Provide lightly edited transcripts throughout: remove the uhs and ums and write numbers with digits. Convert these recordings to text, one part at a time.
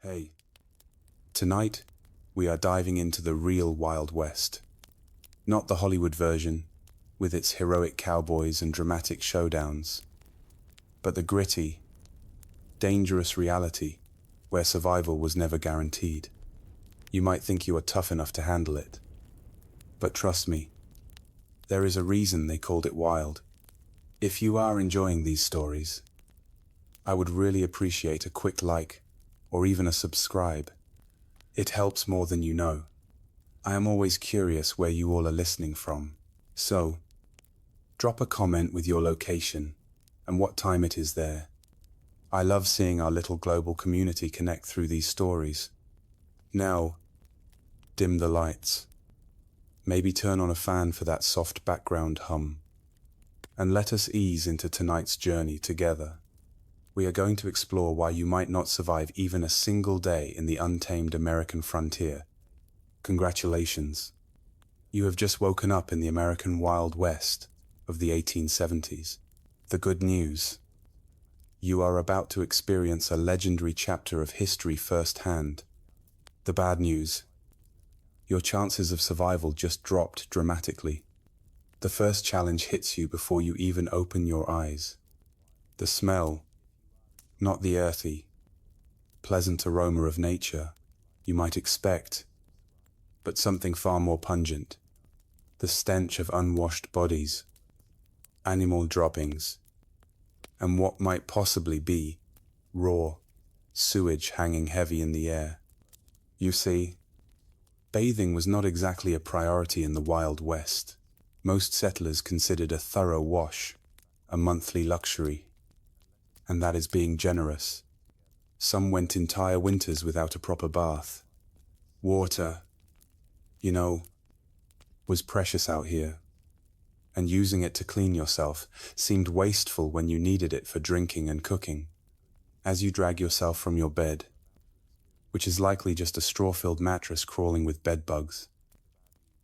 Hey, tonight we are diving into the real Wild West. Not the Hollywood version, with its heroic cowboys and dramatic showdowns, but the gritty, dangerous reality where survival was never guaranteed. You might think you are tough enough to handle it, but trust me, there is a reason they called it wild. If you are enjoying these stories, I would really appreciate a quick like or even a subscribe. It helps more than you know. I am always curious where you all are listening from. So, drop a comment with your location and what time it is there. I love seeing our little global community connect through these stories. Now, dim the lights. Maybe turn on a fan for that soft background hum. And let us ease into tonight's journey together. We are going to explore why you might not survive even a single day in the untamed American frontier. Congratulations. You have just woken up in the American Wild West of the 1870s. The good news: you are about to experience a legendary chapter of history firsthand. The bad news: your chances of survival just dropped dramatically. The first challenge hits you before you even open your eyes. The smell, not the earthy, pleasant aroma of nature you might expect, but something far more pungent. The stench of unwashed bodies, animal droppings, and what might possibly be raw sewage hanging heavy in the air. You see, bathing was not exactly a priority in the Wild West. Most settlers considered a thorough wash a monthly luxury, and that is being generous. Some went entire winters without a proper bath. Water, was precious out here, and using it to clean yourself seemed wasteful when you needed it for drinking and cooking. As you drag yourself from your bed, which is likely just a straw-filled mattress crawling with bed bugs,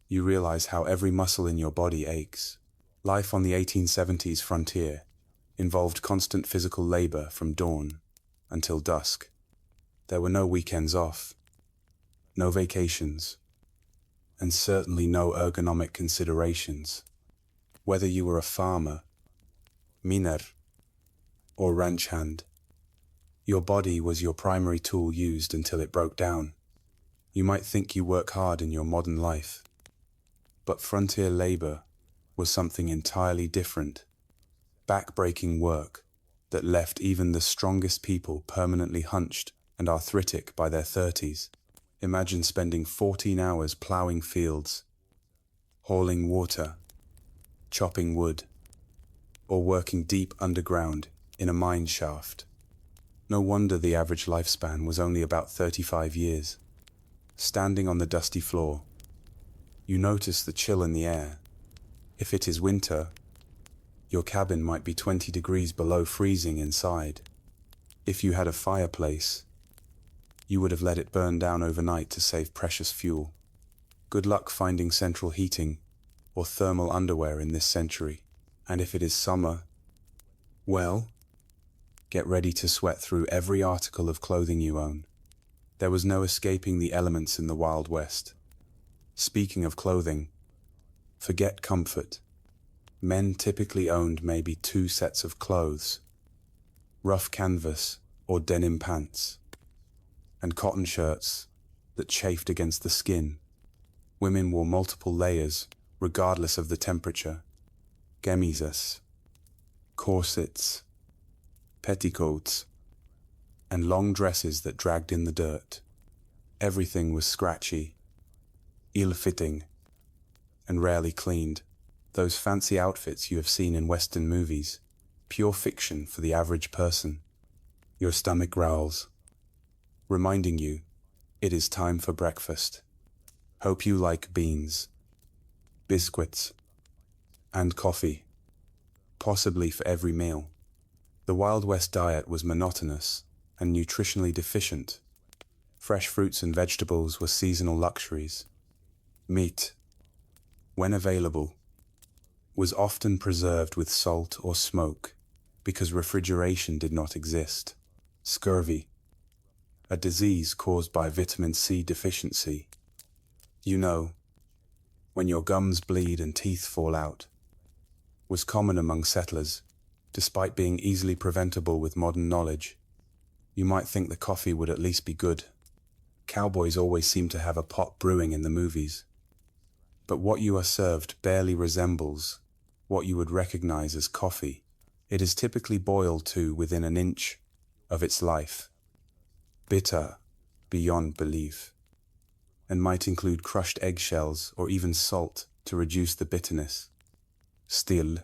you realize how every muscle in your body aches. Life on the 1870s frontier involved constant physical labor from dawn until dusk. There were no weekends off, no vacations, and certainly no ergonomic considerations. Whether you were a farmer, miner, or ranch hand, your body was your primary tool used until it broke down. You might think you work hard in your modern life, but frontier labor was something entirely different. Back-breaking work that left even the strongest people permanently hunched and arthritic by their 30s. Imagine spending 14 hours plowing fields, hauling water, chopping wood, or working deep underground in a mine shaft. No wonder the average lifespan was only about 35 years. Standing on the dusty floor, you notice the chill in the air. If it is winter, your cabin might be 20 degrees below freezing inside. If you had a fireplace, you would have let it burn down overnight to save precious fuel. Good luck finding central heating or thermal underwear in this century. And if it is summer, well, get ready to sweat through every article of clothing you own. There was no escaping the elements in the Wild West. Speaking of clothing, forget comfort. Men typically owned maybe 2 sets of clothes: rough canvas or denim pants, and cotton shirts that chafed against the skin. Women wore multiple layers, regardless of the temperature: chemises, corsets, petticoats, and long dresses that dragged in the dirt. Everything was scratchy, ill-fitting, and rarely cleaned. Those fancy outfits you have seen in Western movies, pure fiction for the average person. Your stomach growls, reminding you it is time for breakfast. Hope you like beans, biscuits, and coffee, possibly for every meal. The Wild West diet was monotonous and nutritionally deficient. Fresh fruits and vegetables were seasonal luxuries. Meat, when available, was often preserved with salt or smoke because refrigeration did not exist. Scurvy, a disease caused by vitamin C deficiency. You know, when your gums bleed and teeth fall out, was common among settlers, despite being easily preventable with modern knowledge. You might think the coffee would at least be good. Cowboys always seem to have a pot brewing in the movies. But what you are served barely resembles what you would recognize as coffee. It is typically boiled to within an inch of its life. Bitter beyond belief, and might include crushed eggshells or even salt to reduce the bitterness. Still,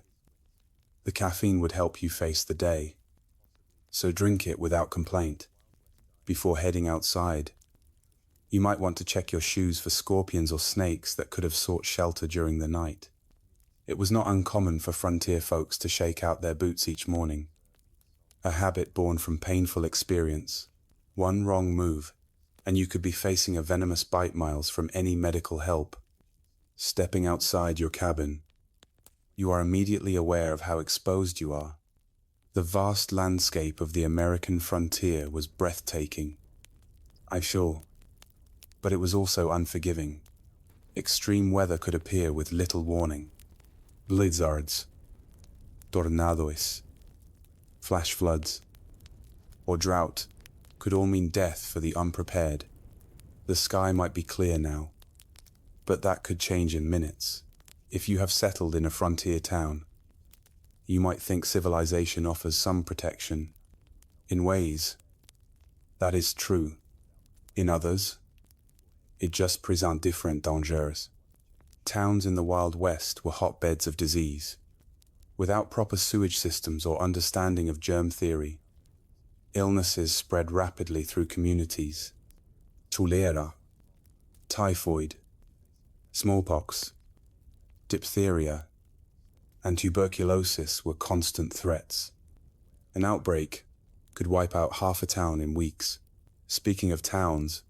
the caffeine would help you face the day, so drink it without complaint. Before heading outside, you might want to check your shoes for scorpions or snakes that could have sought shelter during the night. It was not uncommon for frontier folks to shake out their boots each morning, a habit born from painful experience. One wrong move, and you could be facing a venomous bite miles from any medical help. Stepping outside your cabin, you are immediately aware of how exposed you are. The vast landscape of the American frontier was breathtaking, I'm sure, but it was also unforgiving. Extreme weather could appear with little warning. Blizzards, tornadoes, flash floods, or drought could all mean death for the unprepared. The sky might be clear now, but that could change in minutes. If you have settled in a frontier town, you might think civilization offers some protection. In ways, that is true. In others, it just presents different dangers. Towns in the Wild West were hotbeds of disease. Without proper sewage systems or understanding of germ theory, illnesses spread rapidly through communities. Cholera, typhoid, smallpox, diphtheria, and tuberculosis were constant threats. An outbreak could wipe out half a town in weeks. Speaking of towns,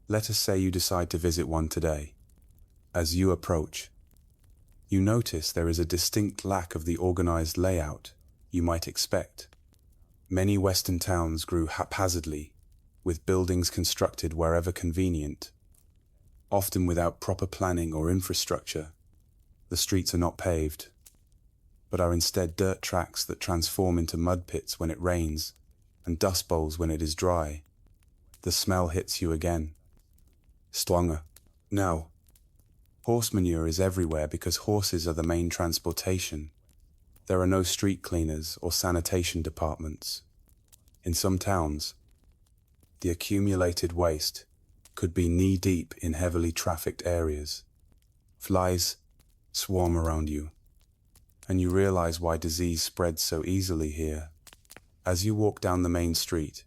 let us say you decide to visit one today. As you approach, you notice there is a distinct lack of the organized layout you might expect. Many Western towns grew haphazardly, with buildings constructed wherever convenient, often without proper planning or infrastructure. The streets are not paved, but are instead dirt tracks that transform into mud pits when it rains and dust bowls when it is dry. The smell hits you again. Stronger. Now, horse manure is everywhere because horses are the main transportation. There are no street cleaners or sanitation departments. In some towns, the accumulated waste could be knee-deep in heavily trafficked areas. Flies swarm around you, and you realize why disease spreads so easily here. As you walk down the main street,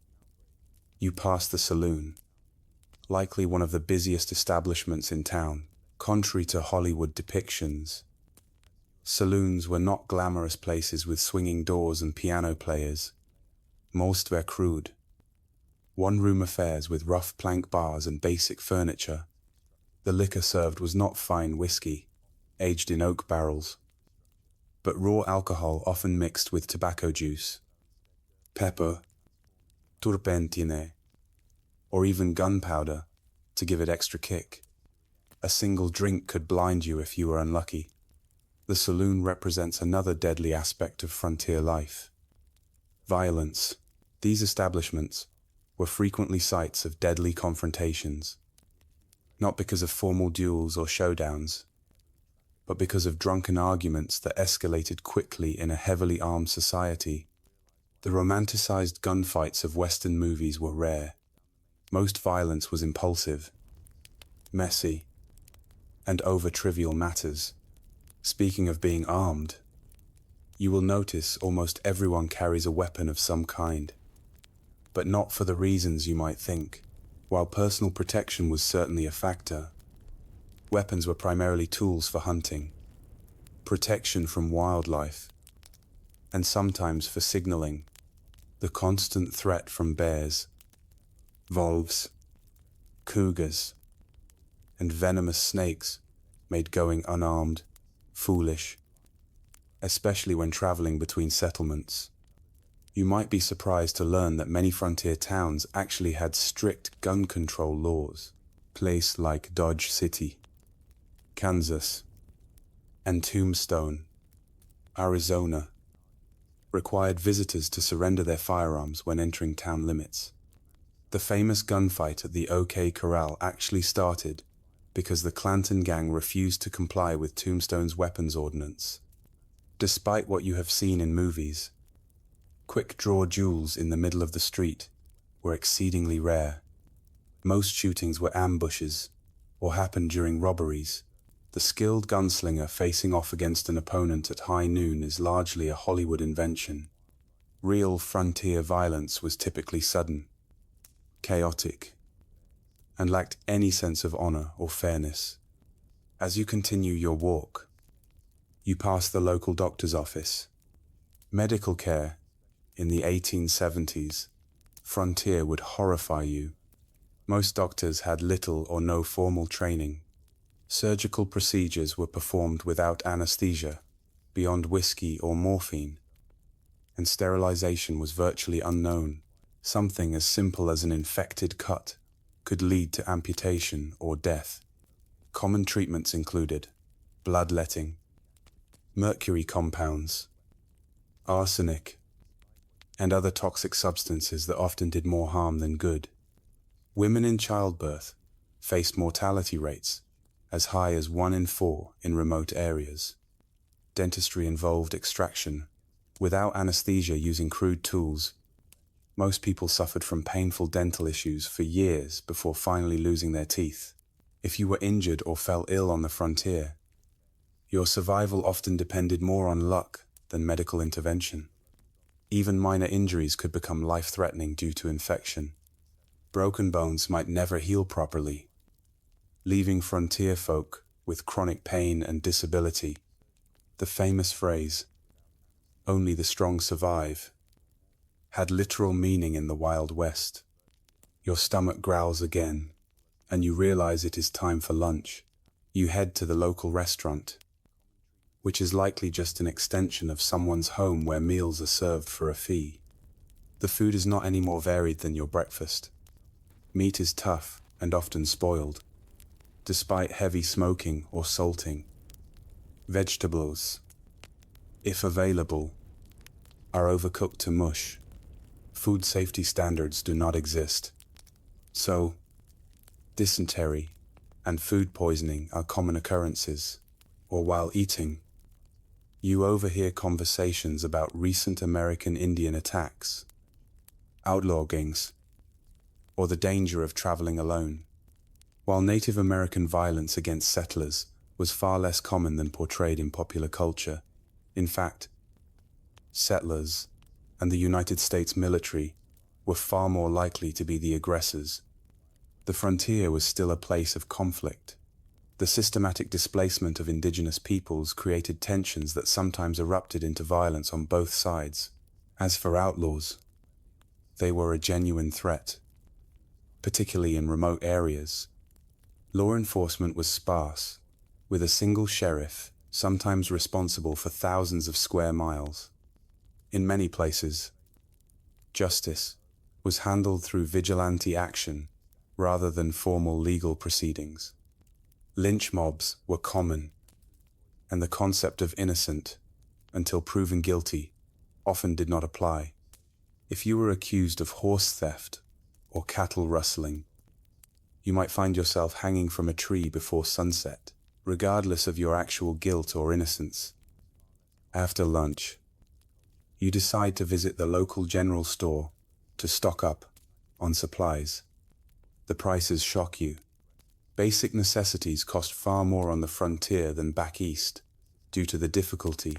you pass the saloon, likely one of the busiest establishments in town. Contrary to Hollywood depictions, saloons were not glamorous places with swinging doors and piano players. Most were crude, one-room affairs with rough plank bars and basic furniture. The liquor served was not fine whiskey, aged in oak barrels, but raw alcohol often mixed with tobacco juice, pepper, turpentine, or even gunpowder to give it extra kick. A single drink could blind you if you were unlucky. The saloon represents another deadly aspect of frontier life. Violence. These establishments were frequently sites of deadly confrontations, not because of formal duels or showdowns, but because of drunken arguments that escalated quickly in a heavily armed society. The romanticized gunfights of Western movies were rare. Most violence was impulsive, messy, and over trivial matters. Speaking of being armed, you will notice almost everyone carries a weapon of some kind, but not for the reasons you might think. While personal protection was certainly a factor, weapons were primarily tools for hunting, protection from wildlife, and sometimes for signaling. The constant threat from bears, wolves, cougars, and venomous snakes made going unarmed foolish, especially when traveling between settlements. You might be surprised to learn that many frontier towns actually had strict gun control laws. Places like Dodge City, Kansas, and Tombstone, Arizona, required visitors to surrender their firearms when entering town limits. The famous gunfight at the OK Corral actually started because the Clanton gang refused to comply with Tombstone's weapons ordinance. Despite what you have seen in movies, quick-draw duels in the middle of the street were exceedingly rare. Most shootings were ambushes or happened during robberies. The skilled gunslinger facing off against an opponent at high noon is largely a Hollywood invention. Real frontier violence was typically sudden, chaotic, and lacked any sense of honor or fairness. As you continue your walk, you pass the local doctor's office. Medical care in the 1870s, frontier would horrify you. Most doctors had little or no formal training. Surgical procedures were performed without anesthesia, beyond whiskey or morphine, and sterilization was virtually unknown. Something as simple as an infected cut could lead to amputation or death. Common treatments included bloodletting, mercury compounds, arsenic, and other toxic substances that often did more harm than good. Women in childbirth faced mortality rates as high as 1 in 4 in remote areas. Dentistry involved extraction without anesthesia using crude tools. Most people suffered from painful dental issues for years before finally losing their teeth. If you were injured or fell ill on the frontier, your survival often depended more on luck than medical intervention. Even minor injuries could become life-threatening due to infection. Broken bones might never heal properly, leaving frontier folk with chronic pain and disability. The famous phrase, "Only the strong survive," had literal meaning in the Wild West. Your stomach growls again, and you realize it is time for lunch. You head to the local restaurant, which is likely just an extension of someone's home where meals are served for a fee. The food is not any more varied than your breakfast. Meat is tough and often spoiled, despite heavy smoking or salting. Vegetables, if available, are overcooked to mush. Food safety standards do not exist. So, dysentery and food poisoning are common occurrences, or while eating, you overhear conversations about recent American Indian attacks, outlaw gangs, or the danger of traveling alone. While Native American violence against settlers was far less common than portrayed in popular culture, in fact, settlers and the United States military were far more likely to be the aggressors. The frontier was still a place of conflict. The systematic displacement of indigenous peoples created tensions that sometimes erupted into violence on both sides. As for outlaws, they were a genuine threat, particularly in remote areas. Law enforcement was sparse, with a single sheriff, sometimes responsible for thousands of square miles. In many places, justice was handled through vigilante action rather than formal legal proceedings. Lynch mobs were common, and the concept of innocent until proven guilty often did not apply. If you were accused of horse theft or cattle rustling, you might find yourself hanging from a tree before sunset, regardless of your actual guilt or innocence. After lunch, you decide to visit the local general store to stock up on supplies. The prices shock you. Basic necessities cost far more on the frontier than back east, due to the difficulty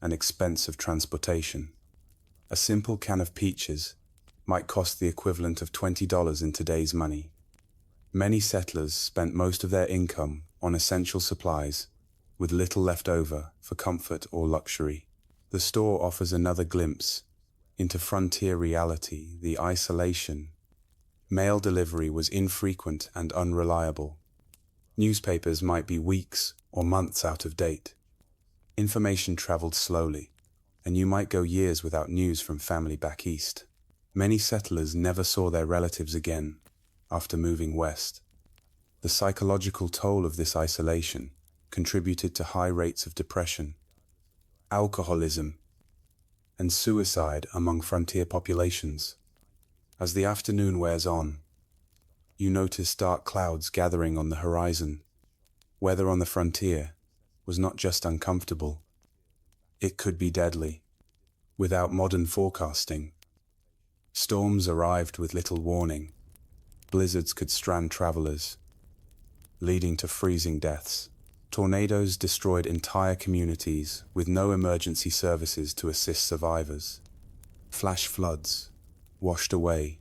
and expense of transportation. A simple can of peaches might cost the equivalent of $20 in today's money. Many settlers spent most of their income on essential supplies, with little left over for comfort or luxury. The store offers another glimpse into frontier reality, the isolation. Mail delivery was infrequent and unreliable. Newspapers might be weeks or months out of date. Information traveled slowly, and you might go years without news from family back east. Many settlers never saw their relatives again after moving west. The psychological toll of this isolation contributed to high rates of depression, alcoholism, and suicide among frontier populations. As the afternoon wears on, you notice dark clouds gathering on the horizon. Weather on the frontier was not just uncomfortable, it could be deadly. Without modern forecasting, storms arrived with little warning. Blizzards could strand travelers, leading to freezing deaths. Tornadoes destroyed entire communities with no emergency services to assist survivors. Flash floods washed away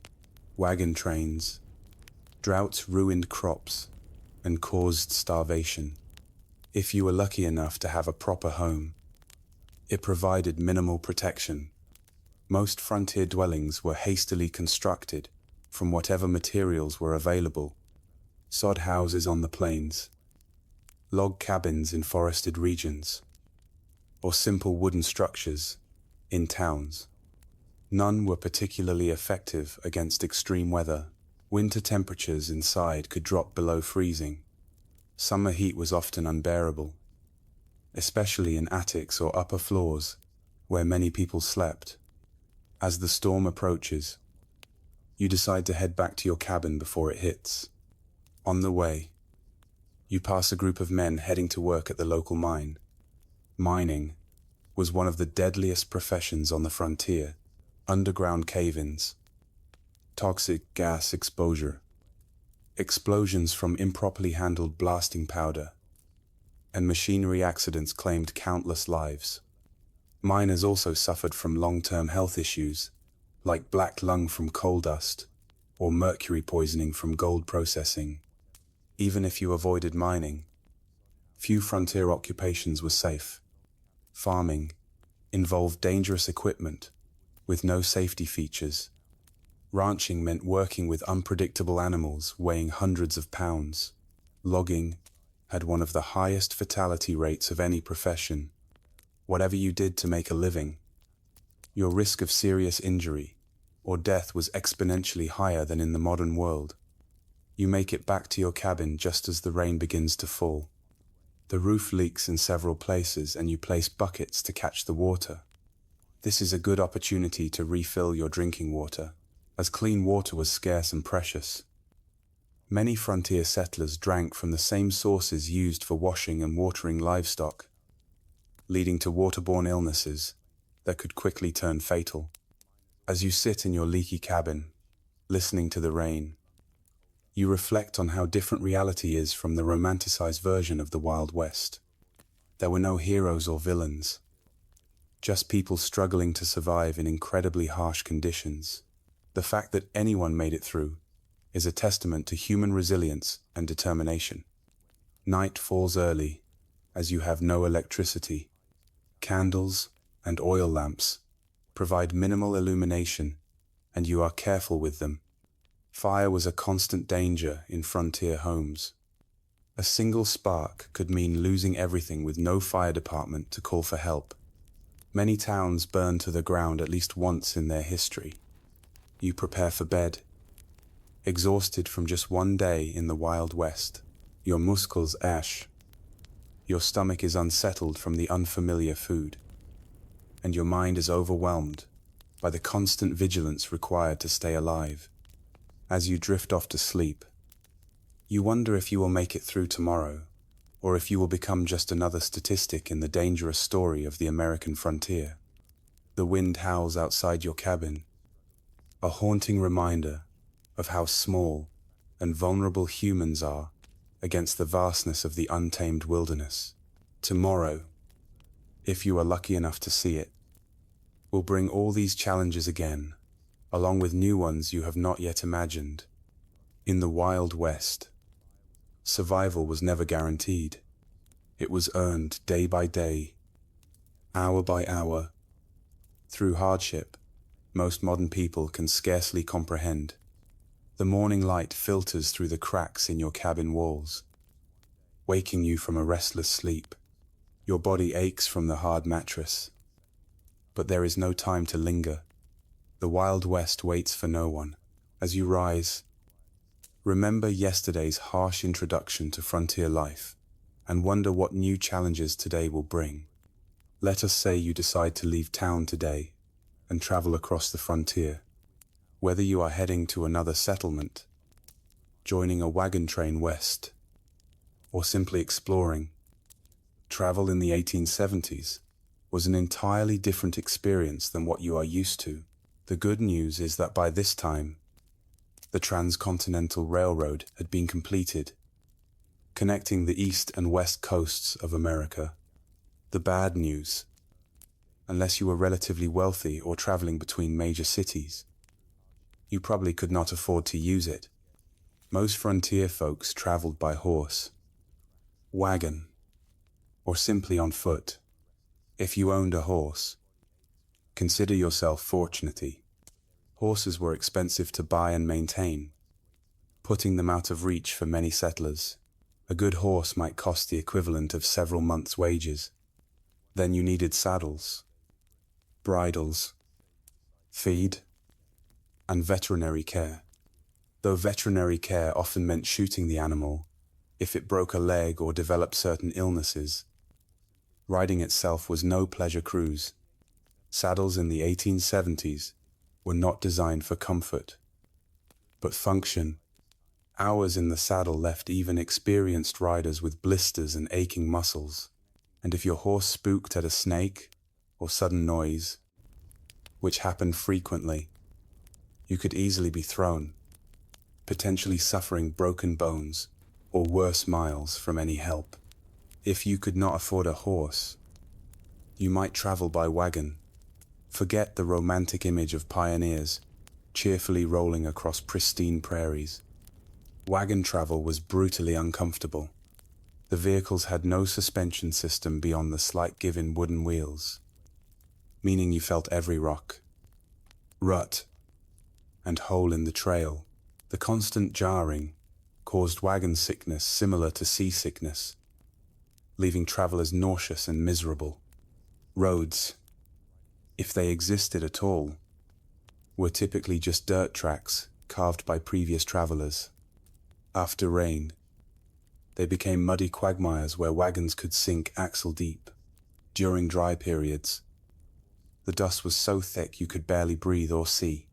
wagon trains. Droughts ruined crops and caused starvation. If you were lucky enough to have a proper home, it provided minimal protection. Most frontier dwellings were hastily constructed from whatever materials were available. Sod houses on the plains, log cabins in forested regions, or simple wooden structures in towns. None were particularly effective against extreme weather. Winter temperatures inside could drop below freezing. Summer heat was often unbearable, especially in attics or upper floors where many people slept. As the storm approaches, you decide to head back to your cabin before it hits. On the way, you pass a group of men heading to work at the local mine. Mining was one of the deadliest professions on the frontier. Underground cave-ins, toxic gas exposure, explosions from improperly handled blasting powder, and machinery accidents claimed countless lives. Miners also suffered from long-term health issues, like black lung from coal dust or mercury poisoning from gold processing. Even if you avoided mining, few frontier occupations were safe. Farming involved dangerous equipment with no safety features. Ranching meant working with unpredictable animals weighing hundreds of pounds. Logging had one of the highest fatality rates of any profession. Whatever you did to make a living, your risk of serious injury or death was exponentially higher than in the modern world. You make it back to your cabin just as the rain begins to fall. The roof leaks in several places and you place buckets to catch the water. This is a good opportunity to refill your drinking water, as clean water was scarce and precious. Many frontier settlers drank from the same sources used for washing and watering livestock, leading to waterborne illnesses that could quickly turn fatal. As you sit in your leaky cabin, listening to the rain, you reflect on how different reality is from the romanticized version of the Wild West. There were no heroes or villains, just people struggling to survive in incredibly harsh conditions. The fact that anyone made it through is a testament to human resilience and determination. Night falls early, as you have no electricity. Candles and oil lamps provide minimal illumination, and you are careful with them. Fire was a constant danger in frontier homes. A single spark could mean losing everything with no fire department to call for help. Many towns burned to the ground at least once in their history. You prepare for bed, exhausted from just one day in the Wild West. Your muscles ache. Your stomach is unsettled from the unfamiliar food, and your mind is overwhelmed by the constant vigilance required to stay alive. As you drift off to sleep, you wonder if you will make it through tomorrow, or if you will become just another statistic in the dangerous story of the American frontier. The wind howls outside your cabin, a haunting reminder of how small and vulnerable humans are against the vastness of the untamed wilderness. Tomorrow, if you are lucky enough to see it, will bring all these challenges again, along with new ones you have not yet imagined. In the Wild West, survival was never guaranteed. It was earned day by day, hour by hour, through hardship most modern people can scarcely comprehend. The morning light filters through the cracks in your cabin walls, waking you from a restless sleep. Your body aches from the hard mattress, But there is no time to linger. The Wild West waits for no one. As you rise, remember yesterday's harsh introduction to frontier life and wonder what new challenges today will bring. Let us say you decide to leave town today and travel across the frontier. Whether you are heading to another settlement, joining a wagon train west, or simply exploring, travel in the 1870s was an entirely different experience than what you are used to. The good news is that by this time, the Transcontinental Railroad had been completed, connecting the east and west coasts of America. The bad news, unless you were relatively wealthy or traveling between major cities, you probably could not afford to use it. Most frontier folks traveled by horse, wagon, or simply on foot. If you owned a horse, consider yourself fortunate. Horses were expensive to buy and maintain, putting them out of reach for many settlers. A good horse might cost the equivalent of several months' wages. Then you needed saddles, bridles, feed, and veterinary care. Though veterinary care often meant shooting the animal if it broke a leg or developed certain illnesses, riding itself was no pleasure cruise. Saddles in the 1870s were not designed for comfort, but function. Hours in the saddle left even experienced riders with blisters and aching muscles. And if your horse spooked at a snake or sudden noise, which happened frequently, you could easily be thrown, potentially suffering broken bones or worse, miles from any help. If you could not afford a horse, you might travel by wagon. Forget the romantic image of pioneers cheerfully rolling across pristine prairies. Wagon travel was brutally uncomfortable. The vehicles had no suspension system beyond the slight give in wooden wheels, meaning you felt every rock, rut, and hole in the trail. The constant jarring caused wagon sickness similar to seasickness, leaving travelers nauseous and miserable. Roads, if they existed at all, were typically just dirt tracks carved by previous travelers. After rain, they became muddy quagmires where wagons could sink axle deep. During dry periods, the dust was so thick you could barely breathe or see.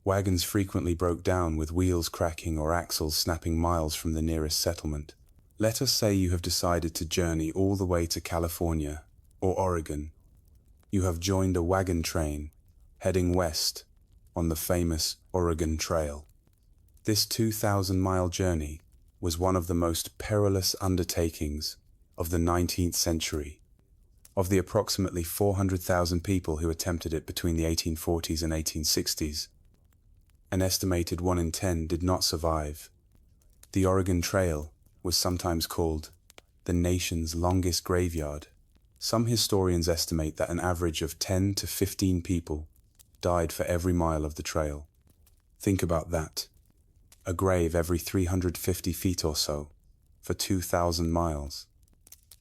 Wagons frequently broke down with wheels cracking or axles snapping miles from the nearest settlement. Let us say you have decided to journey all the way to California or Oregon. You have joined a wagon train heading west on the famous Oregon Trail. This 2,000-mile journey was one of the most perilous undertakings of the 19th century. Of the approximately 400,000 people who attempted it between the 1840s and 1860s, an estimated 1 in 10 did not survive. The Oregon Trail was sometimes called the nation's longest graveyard. Some historians estimate that an average of 10 to 15 people died for every mile of the trail. Think about that. A grave every 350 feet or so for 2,000 miles.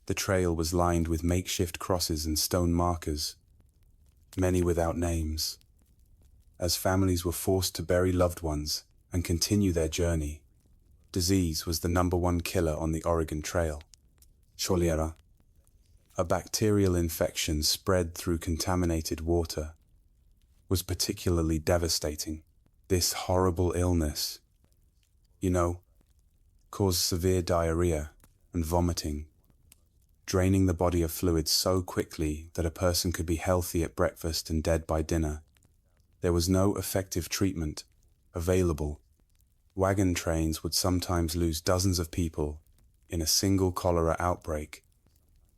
The trail was lined with makeshift crosses and stone markers, many without names. As families were forced to bury loved ones and continue their journey, disease was the #1 killer on the Oregon Trail. Cholera, a bacterial infection spread through contaminated water, was particularly devastating. This horrible illness, caused severe diarrhea and vomiting, draining the body of fluids so quickly that a person could be healthy at breakfast and dead by dinner. There was no effective treatment available. Wagon trains would sometimes lose dozens of people in a single cholera outbreak.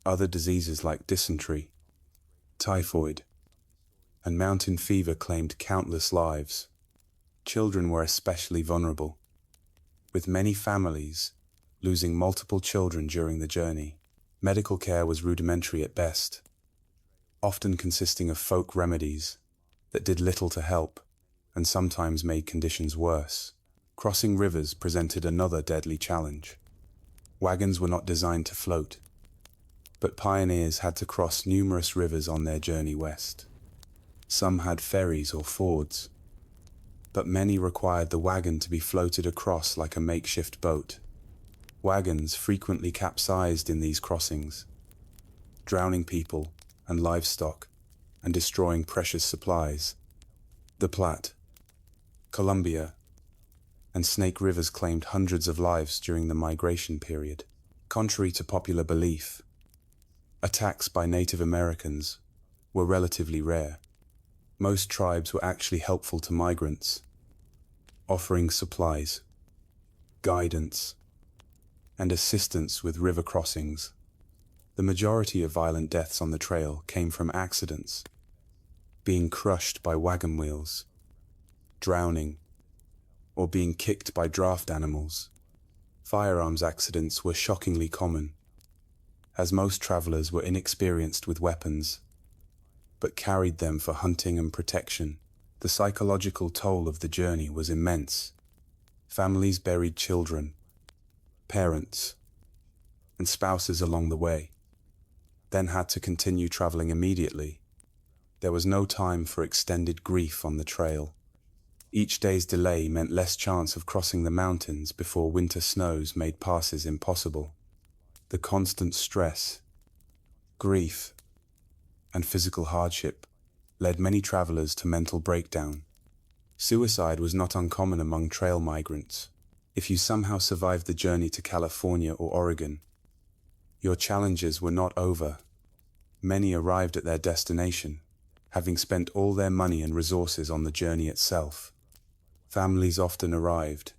Other diseases like dysentery, typhoid, and mountain fever claimed countless lives. Children were especially vulnerable, with many families losing multiple children during the journey. Medical care was rudimentary at best, often consisting of folk remedies that did little to help and sometimes made conditions worse. Crossing rivers presented another deadly challenge. Wagons were not designed to float, but pioneers had to cross numerous rivers on their journey west. Some had ferries or fords, but many required the wagon to be floated across like a makeshift boat. Wagons frequently capsized in these crossings, drowning people and livestock and destroying precious supplies. The Platte, Columbia, and Snake Rivers claimed hundreds of lives during the migration period. Contrary to popular belief, attacks by Native Americans were relatively rare. Most tribes were actually helpful to migrants, offering supplies, guidance, and assistance with river crossings. The majority of violent deaths on the trail came from accidents, being crushed by wagon wheels, drowning, or being kicked by draft animals. Firearms accidents were shockingly common, as most travelers were inexperienced with weapons, but carried them for hunting and protection. The psychological toll of the journey was immense. Families buried children, parents, and spouses along the way, then had to continue traveling immediately. There was no time for extended grief on the trail. Each day's delay meant less chance of crossing the mountains before winter snows made passes impossible. The constant stress, grief, and physical hardship led many travelers to mental breakdown. Suicide was not uncommon among trail migrants. If you somehow survived the journey to California or Oregon, your challenges were not over. Many arrived at their destination, having spent all their money and resources on the journey itself. Families often arrived,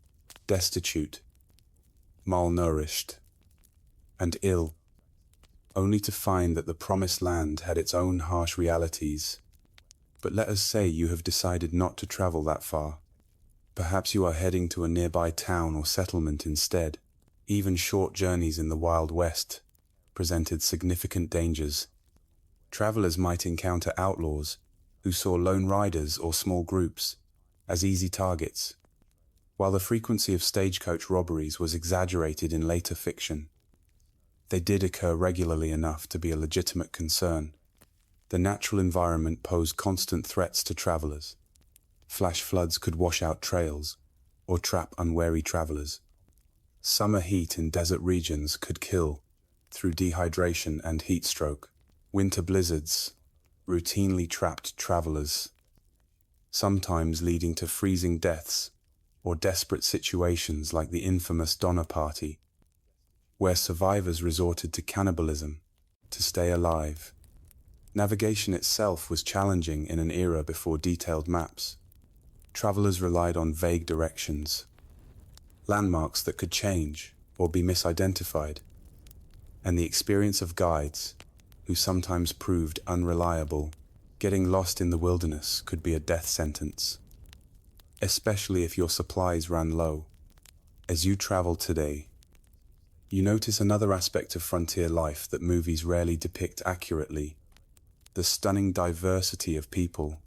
destitute, malnourished, and ill, only to find that the promised land had its own harsh realities. But let us say you have decided not to travel that far. Perhaps you are heading to a nearby town or settlement instead. Even short journeys in the Wild West presented significant dangers. Travelers might encounter outlaws who saw lone riders or small groups as easy targets. While the frequency of stagecoach robberies was exaggerated in later fiction, they did occur regularly enough to be a legitimate concern. The natural environment posed constant threats to travelers. Flash floods could wash out trails or trap unwary travelers. Summer heat in desert regions could kill through dehydration and heat stroke. Winter blizzards routinely trapped travelers, sometimes leading to freezing deaths or desperate situations like the infamous Donner Party, where survivors resorted to cannibalism to stay alive. Navigation itself was challenging in an era before detailed maps. Travelers relied on vague directions, landmarks that could change or be misidentified, and the experience of guides who sometimes proved unreliable. Getting lost in the wilderness could be a death sentence, especially if your supplies ran low. As you travel today, you notice another aspect of frontier life that movies rarely depict accurately: the stunning diversity of people.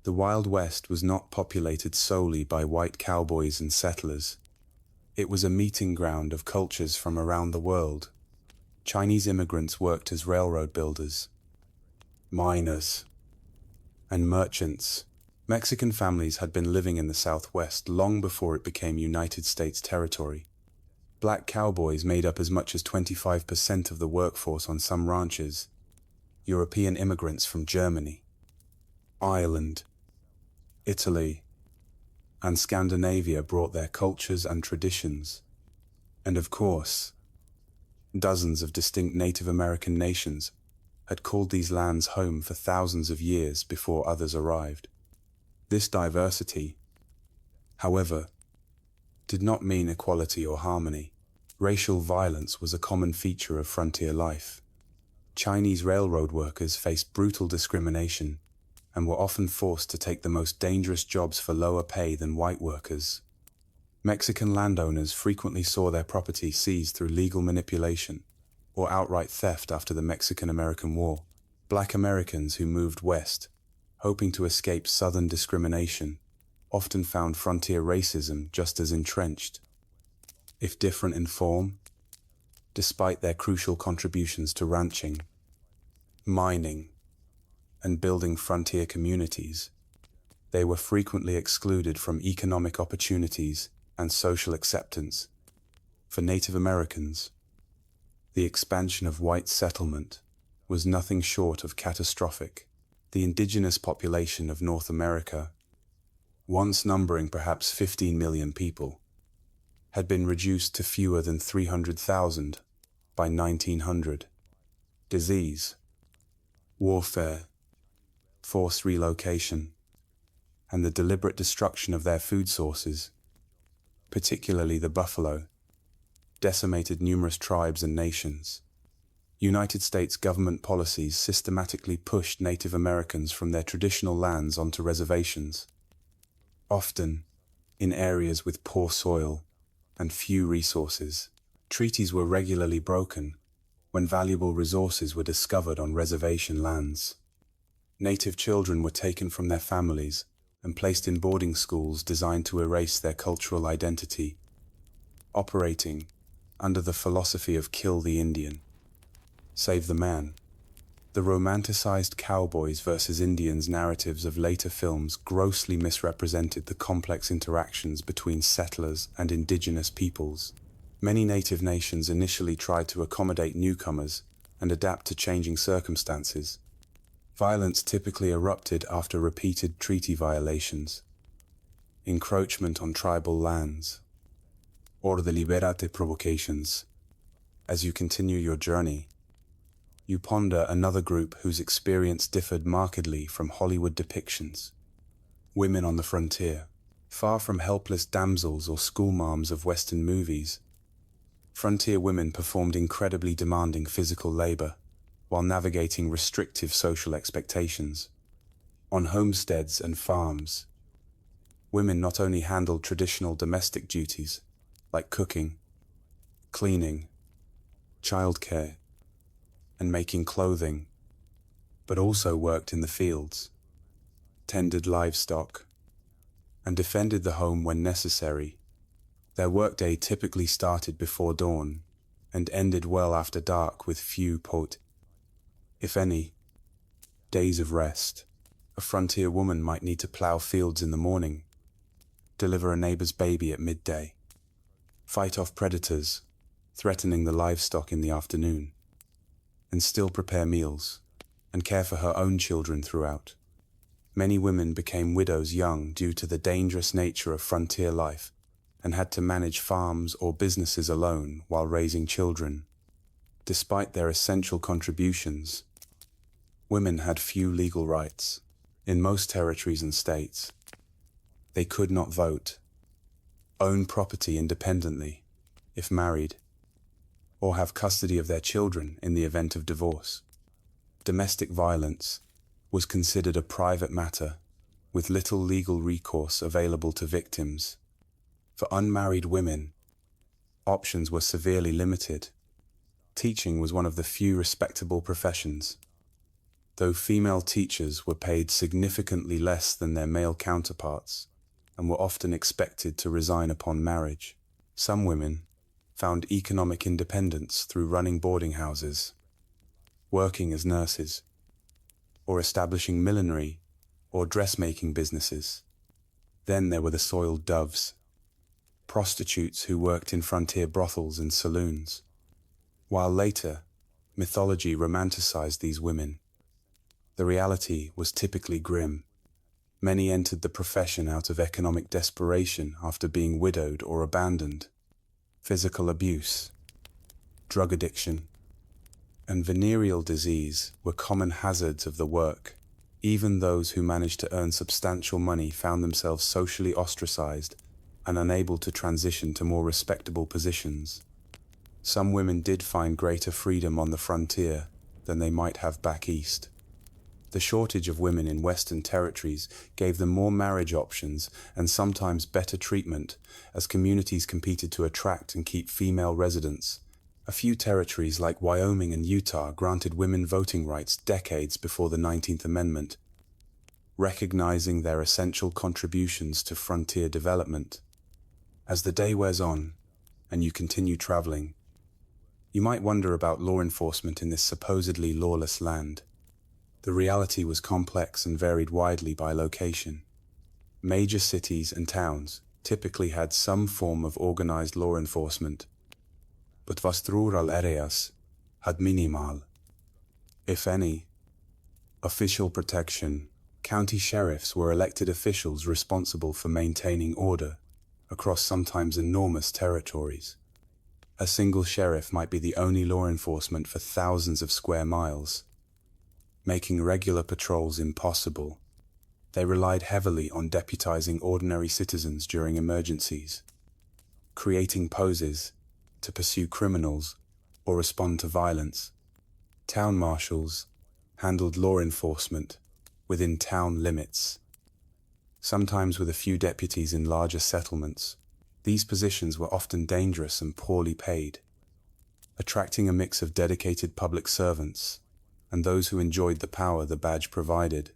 The Wild West was not populated solely by white cowboys and settlers. It was a meeting ground of cultures from around the world. Chinese immigrants worked as railroad builders, miners, and merchants. Mexican families had been living in the Southwest long before it became United States territory. Black cowboys made up as much as 25% of the workforce on some ranches. European immigrants from Germany, Ireland, Italy, and Scandinavia brought their cultures and traditions. And of course, dozens of distinct Native American nations had called these lands home for thousands of years before others arrived. This diversity, however, did not mean equality or harmony. Racial violence was a common feature of frontier life. Chinese railroad workers faced brutal discrimination and were often forced to take the most dangerous jobs for lower pay than white workers. Mexican landowners frequently saw their property seized through legal manipulation or outright theft after the Mexican-American War. Black Americans who moved west, hoping to escape Southern discrimination, often found frontier racism just as entrenched, if different in form, despite their crucial contributions to ranching, mining, and building frontier communities, they were frequently excluded from economic opportunities and social acceptance. For Native Americans, the expansion of white settlement was nothing short of catastrophic. The indigenous population of North America, once numbering perhaps 15 million people, had been reduced to fewer than 300,000 by 1900. Disease, warfare, forced relocation, and the deliberate destruction of their food sources, particularly the buffalo, decimated numerous tribes and nations. United States government policies systematically pushed Native Americans from their traditional lands onto reservations, often in areas with poor soil and few resources. Treaties were regularly broken when valuable resources were discovered on reservation lands. Native children were taken from their families and placed in boarding schools designed to erase their cultural identity, operating under the philosophy of kill the Indian, save the man. The romanticized cowboys versus Indians narratives of later films grossly misrepresented the complex interactions between settlers and indigenous peoples. Many native nations initially tried to accommodate newcomers and adapt to changing circumstances. Violence typically erupted after repeated treaty violations, encroachment on tribal lands, or the liberate provocations. As you continue your journey, you ponder another group whose experience differed markedly from Hollywood depictions. Women on the frontier. Far from helpless damsels or schoolmarms of Western movies, frontier women performed incredibly demanding physical labor while navigating restrictive social expectations. On homesteads and farms, women not only handled traditional domestic duties like cooking, cleaning, childcare, and making clothing, but also worked in the fields, tended livestock, and defended the home when necessary. Their workday typically started before dawn and ended well after dark with few, if any, days of rest. A frontier woman might need to plow fields in the morning, deliver a neighbor's baby at midday, fight off predators threatening the livestock in the afternoon, and still prepare meals and care for her own children throughout. Many women became widows young due to the dangerous nature of frontier life and had to manage farms or businesses alone while raising children. Despite their essential contributions, women had few legal rights. In most territories and states, they could not vote, own property independently, if married, or have custody of their children in the event of divorce. Domestic violence was considered a private matter, with little legal recourse available to victims. For unmarried women, options were severely limited. Teaching was one of the few respectable professions, though female teachers were paid significantly less than their male counterparts and were often expected to resign upon marriage. Some women found economic independence through running boarding houses, working as nurses, or establishing millinery or dressmaking businesses. Then there were the soiled doves, prostitutes who worked in frontier brothels and saloons. While later, mythology romanticized these women, the reality was typically grim. Many entered the profession out of economic desperation after being widowed or abandoned. Physical abuse, drug addiction, and venereal disease were common hazards of the work. Even those who managed to earn substantial money found themselves socially ostracized and unable to transition to more respectable positions. Some women did find greater freedom on the frontier than they might have back east. The shortage of women in Western territories gave them more marriage options and sometimes better treatment as communities competed to attract and keep female residents. A few territories like Wyoming and Utah granted women voting rights decades before the 19th Amendment, recognizing their essential contributions to frontier development. As the day wears on and you continue traveling, you might wonder about law enforcement in this supposedly lawless land. The reality was complex and varied widely by location. Major cities and towns typically had some form of organized law enforcement, but vast rural areas had minimal, if any, official protection. County sheriffs were elected officials responsible for maintaining order across sometimes enormous territories. A single sheriff might be the only law enforcement for thousands of square miles, making regular patrols impossible. They relied heavily on deputizing ordinary citizens during emergencies, creating poses to pursue criminals or respond to violence. Town marshals handled law enforcement within town limits, sometimes with a few deputies in larger settlements. These positions were often dangerous and poorly paid, attracting a mix of dedicated public servants and those who enjoyed the power the badge provided.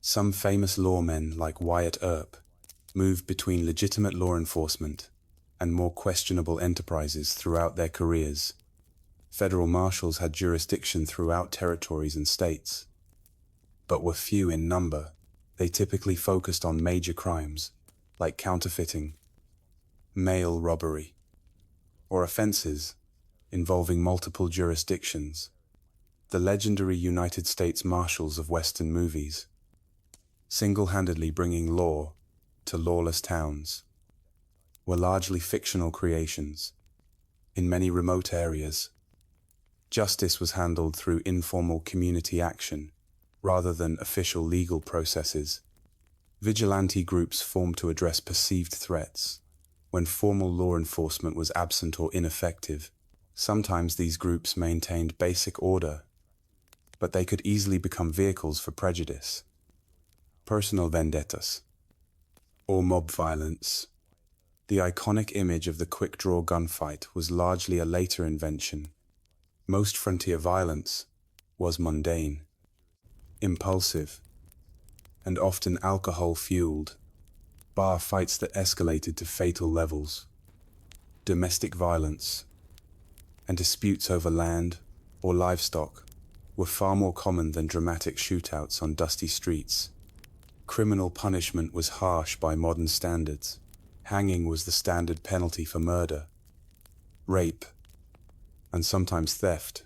Some famous lawmen like Wyatt Earp moved between legitimate law enforcement and more questionable enterprises throughout their careers. Federal marshals had jurisdiction throughout territories and states, but were few in number. They typically focused on major crimes like counterfeiting, mail robbery, or offenses involving multiple jurisdictions. The legendary United States Marshals of Western movies, single-handedly bringing law to lawless towns, were largely fictional creations. In many remote areas, justice was handled through informal community action rather than official legal processes. Vigilante groups formed to address perceived threats when formal law enforcement was absent or ineffective. Sometimes these groups maintained basic order, but they could easily become vehicles for prejudice, personal vendettas, or mob violence. The iconic image of the quick-draw gunfight was largely a later invention. Most frontier violence was mundane, impulsive, and often alcohol-fueled, bar fights that escalated to fatal levels. Domestic violence and disputes over land or livestock were far more common than dramatic shootouts on dusty streets. Criminal punishment was harsh by modern standards. Hanging was the standard penalty for murder, rape, and sometimes theft,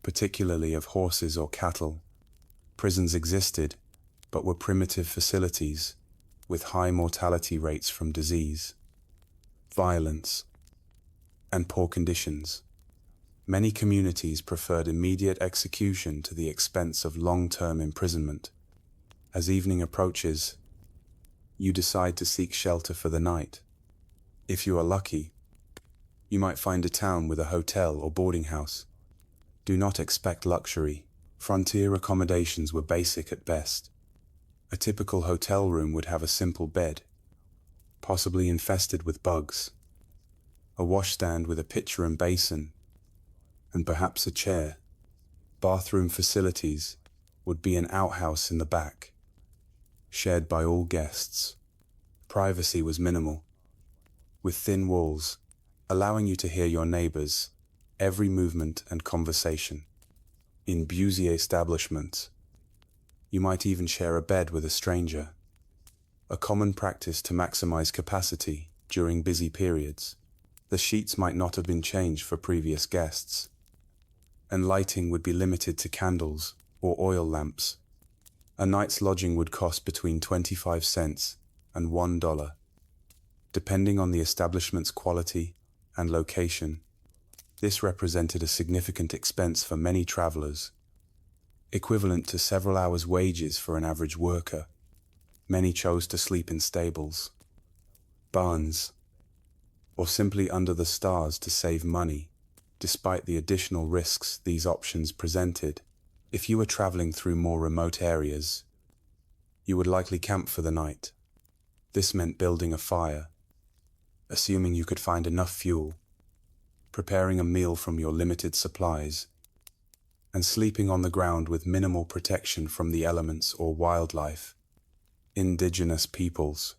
particularly of horses or cattle. Prisons existed, but were primitive facilities with high mortality rates from disease, violence, and poor conditions. Many communities preferred immediate execution to the expense of long-term imprisonment. As evening approaches, you decide to seek shelter for the night. If you are lucky, you might find a town with a hotel or boarding house. Do not expect luxury. Frontier accommodations were basic at best. A typical hotel room would have a simple bed, possibly infested with bugs, a washstand with a pitcher and basin, and perhaps a chair. Bathroom facilities would be an outhouse in the back, shared by all guests. Privacy was minimal, with thin walls, allowing you to hear your neighbors' every movement and conversation. In busy establishments, you might even share a bed with a stranger, a common practice to maximize capacity during busy periods. The sheets might not have been changed for previous guests, and lighting would be limited to candles or oil lamps. A night's lodging would cost between 25 cents and $1, depending on the establishment's quality and location. This represented a significant expense for many travelers, equivalent to several hours' wages for an average worker. Many chose to sleep in stables, barns, or simply under the stars to save money, despite the additional risks these options presented. If you were traveling through more remote areas, you would likely camp for the night. This meant building a fire, assuming you could find enough fuel, preparing a meal from your limited supplies, and sleeping on the ground with minimal protection from the elements or wildlife. Indigenous peoples,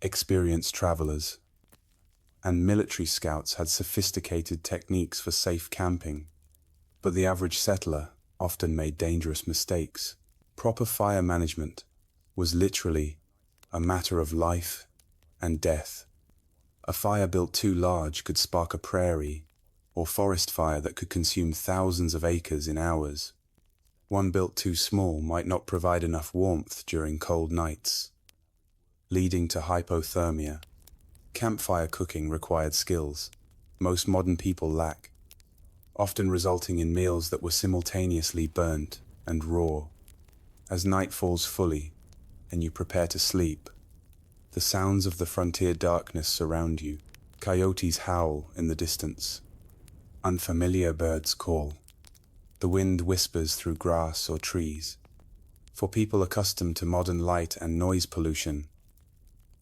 experienced travelers, and military scouts had sophisticated techniques for safe camping, but the average settler often made dangerous mistakes. Proper fire management was literally a matter of life and death. A fire built too large could spark a prairie or forest fire that could consume thousands of acres in hours. One built too small might not provide enough warmth during cold nights, leading to hypothermia. Campfire cooking required skills most modern people lack, often resulting in meals that were simultaneously burnt and raw. As night falls fully and you prepare to sleep, the sounds of the frontier darkness surround you. Coyotes howl in the distance. Unfamiliar birds call. The wind whispers through grass or trees. For people accustomed to modern light and noise pollution,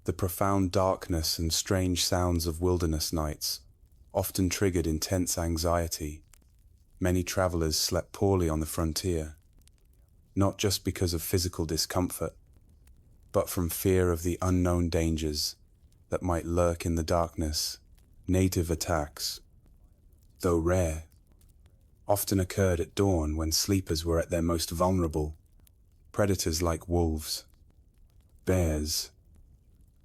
the profound darkness and strange sounds of wilderness nights often triggered intense anxiety. Many travelers slept poorly on the frontier, not just because of physical discomfort, but from fear of the unknown dangers that might lurk in the darkness. Native attacks, though rare, often occurred at dawn when sleepers were at their most vulnerable. Predators like wolves, bears,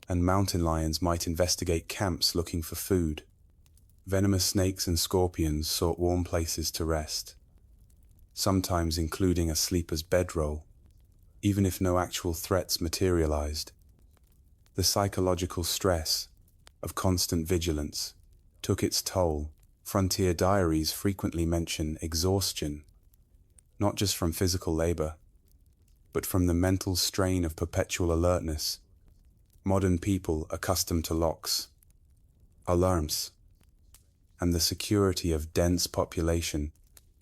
and mountain lions might investigate camps looking for food. Venomous snakes and scorpions sought warm places to rest, sometimes including a sleeper's bedroll, even if no actual threats materialized. The psychological stress of constant vigilance took its toll. Frontier diaries frequently mention exhaustion, not just from physical labor, but from the mental strain of perpetual alertness. Modern people accustomed to locks, alarms, and the security of dense population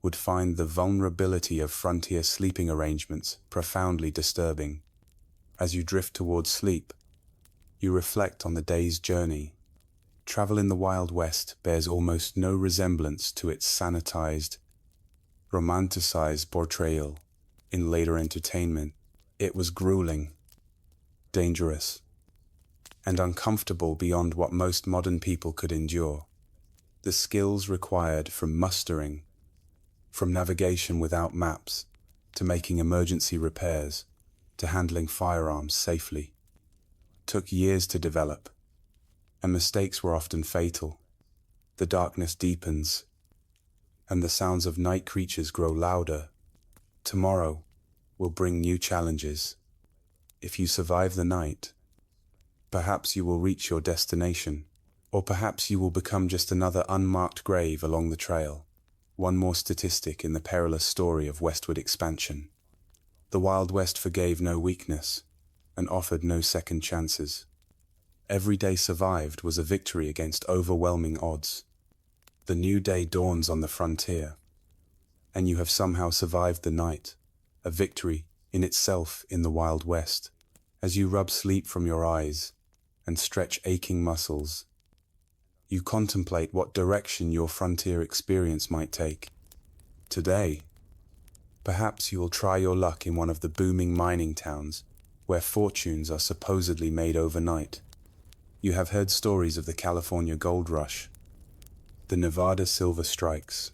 would find the vulnerability of frontier sleeping arrangements profoundly disturbing. As you drift towards sleep, you reflect on the day's journey. Travel in the Wild West bears almost no resemblance to its sanitized, romanticized portrayal in later entertainment. It was grueling, dangerous, and uncomfortable beyond what most modern people could endure. The skills required from mustering, from navigation without maps, to making emergency repairs, to handling firearms safely, took years to develop, and mistakes were often fatal. The darkness deepens, and the sounds of night creatures grow louder. Tomorrow will bring new challenges. If you survive the night, perhaps you will reach your destination, or perhaps you will become just another unmarked grave along the trail. One more statistic in the perilous story of westward expansion. The Wild West forgave no weakness and offered no second chances. Every day survived was a victory against overwhelming odds. The new day dawns on the frontier, and you have somehow survived the night, a victory in itself in the Wild West. As you rub sleep from your eyes and stretch aching muscles, you contemplate what direction your frontier experience might take. Today, perhaps you will try your luck in one of the booming mining towns where fortunes are supposedly made overnight. You have heard stories of the California gold rush, the Nevada silver strikes,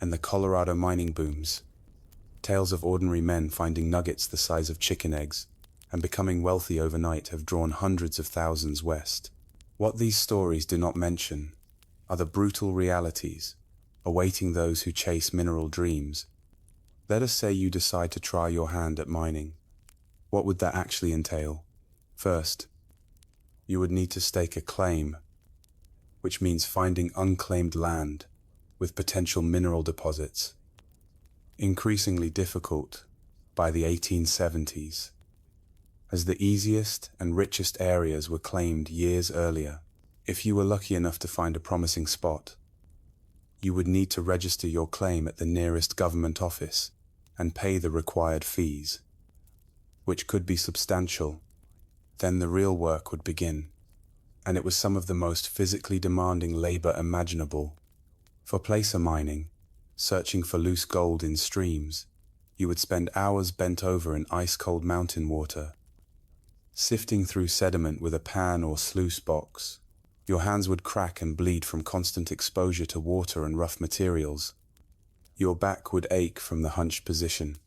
and the Colorado mining booms. Tales of ordinary men finding nuggets the size of chicken eggs and becoming wealthy overnight have drawn hundreds of thousands west. What these stories do not mention are the brutal realities awaiting those who chase mineral dreams. Let us say you decide to try your hand at mining. What would that actually entail? First, you would need to stake a claim, which means finding unclaimed land with potential mineral deposits. Increasingly difficult by the 1870s, as the easiest and richest areas were claimed years earlier. If you were lucky enough to find a promising spot, you would need to register your claim at the nearest government office and pay the required fees, which could be substantial. Then the real work would begin, and it was some of the most physically demanding labor imaginable. For placer mining, searching for loose gold in streams, you would spend hours bent over in ice-cold mountain water, sifting through sediment with a pan or sluice box. Your hands would crack and bleed from constant exposure to water and rough materials. Your back would ache from the hunched position,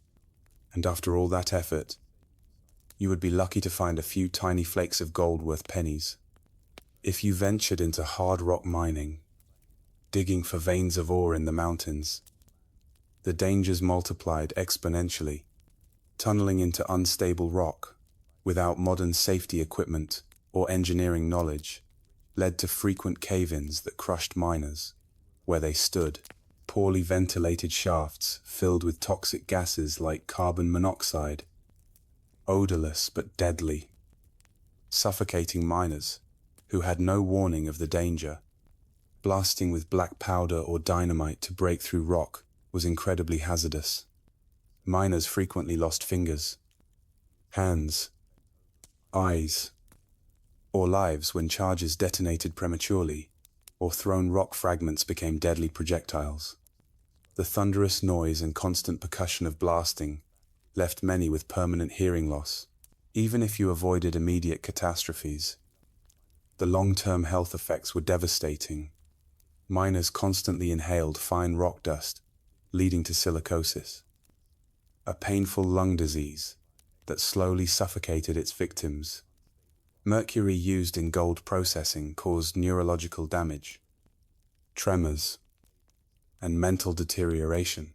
and after all that effort, you would be lucky to find a few tiny flakes of gold worth pennies. If you ventured into hard rock mining, digging for veins of ore in the mountains, the dangers multiplied exponentially. Tunneling into unstable rock, without modern safety equipment or engineering knowledge, led to frequent cave-ins that crushed miners where they stood. Poorly ventilated shafts filled with toxic gases like carbon monoxide, odorless but deadly, suffocating miners who had no warning of the danger. Blasting with black powder or dynamite to break through rock was incredibly hazardous. Miners frequently lost fingers, hands, eyes, or lives when charges detonated prematurely, or thrown rock fragments became deadly projectiles. The thunderous noise and constant percussion of blasting left many with permanent hearing loss. Even if you avoided immediate catastrophes, the long-term health effects were devastating. Miners constantly inhaled fine rock dust, leading to silicosis, a painful lung disease that slowly suffocated its victims. Mercury used in gold processing caused neurological damage, tremors, and mental deterioration.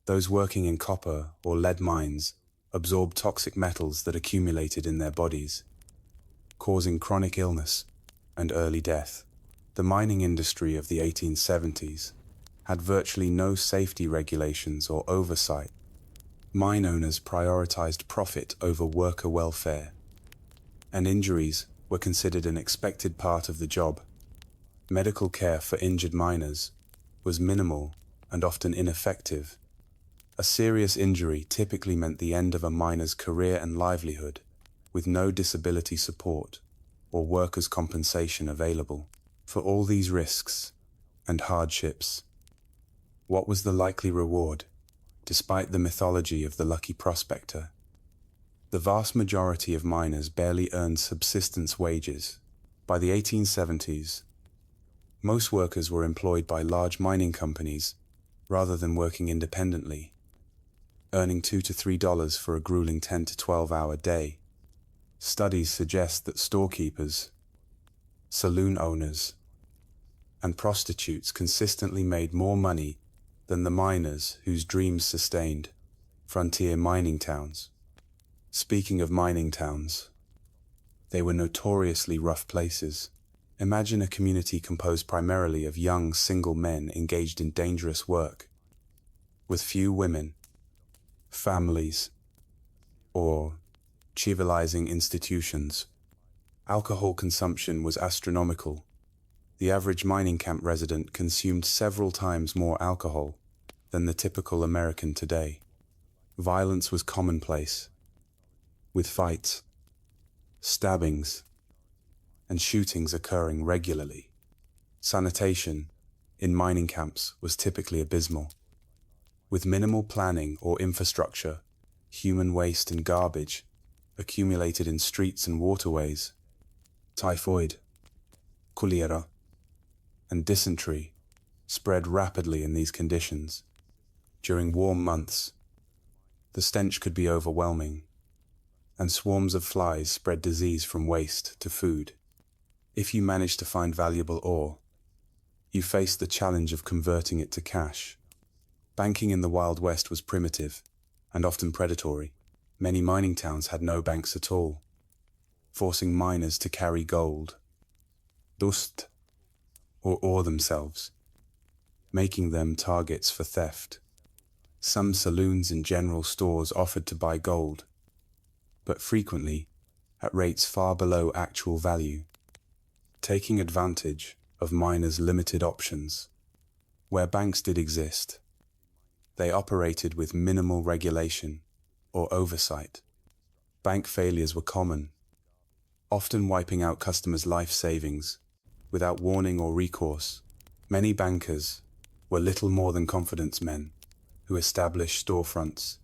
Those working in copper or lead mines absorbed toxic metals that accumulated in their bodies, causing chronic illness and early death. The mining industry of the 1870s had virtually no safety regulations or oversight. Mine owners prioritized profit over worker welfare, and injuries were considered an expected part of the job. Medical care for injured miners was minimal and often ineffective. A serious injury typically meant the end of a miner's career and livelihood, with no disability support or workers' compensation available. For all these risks and hardships, what was the likely reward, despite the mythology of the lucky prospector? The vast majority of miners barely earned subsistence wages. By the 1870s, most workers were employed by large mining companies rather than working independently, earning $2 to $3 for a grueling 10 to 12-hour day. Studies suggest that storekeepers, saloon owners, and prostitutes consistently made more money than the miners whose dreams sustained frontier mining towns. Speaking of mining towns, they were notoriously rough places. Imagine a community composed primarily of young, single men engaged in dangerous work, with few women, families, or civilizing institutions. Alcohol consumption was astronomical. The average mining camp resident consumed several times more alcohol than the typical American today. Violence was commonplace, with fights, stabbings, and shootings occurring regularly. Sanitation in mining camps was typically abysmal. With minimal planning or infrastructure, human waste and garbage accumulated in streets and waterways. Typhoid, cholera, and dysentery spread rapidly in these conditions. During warm months, the stench could be overwhelming, and swarms of flies spread disease from waste to food. If you managed to find valuable ore, you faced the challenge of converting it to cash. Banking in the Wild West was primitive and often predatory. Many mining towns had no banks at all, forcing miners to carry gold, dust, or ore themselves, making them targets for theft. Some saloons and general stores offered to buy gold, but frequently at rates far below actual value, taking advantage of miners' limited options. Where banks did exist, they operated with minimal regulation or oversight. Bank failures were common, often wiping out customers' life savings without warning or recourse. Many bankers were little more than confidence men who established storefronts,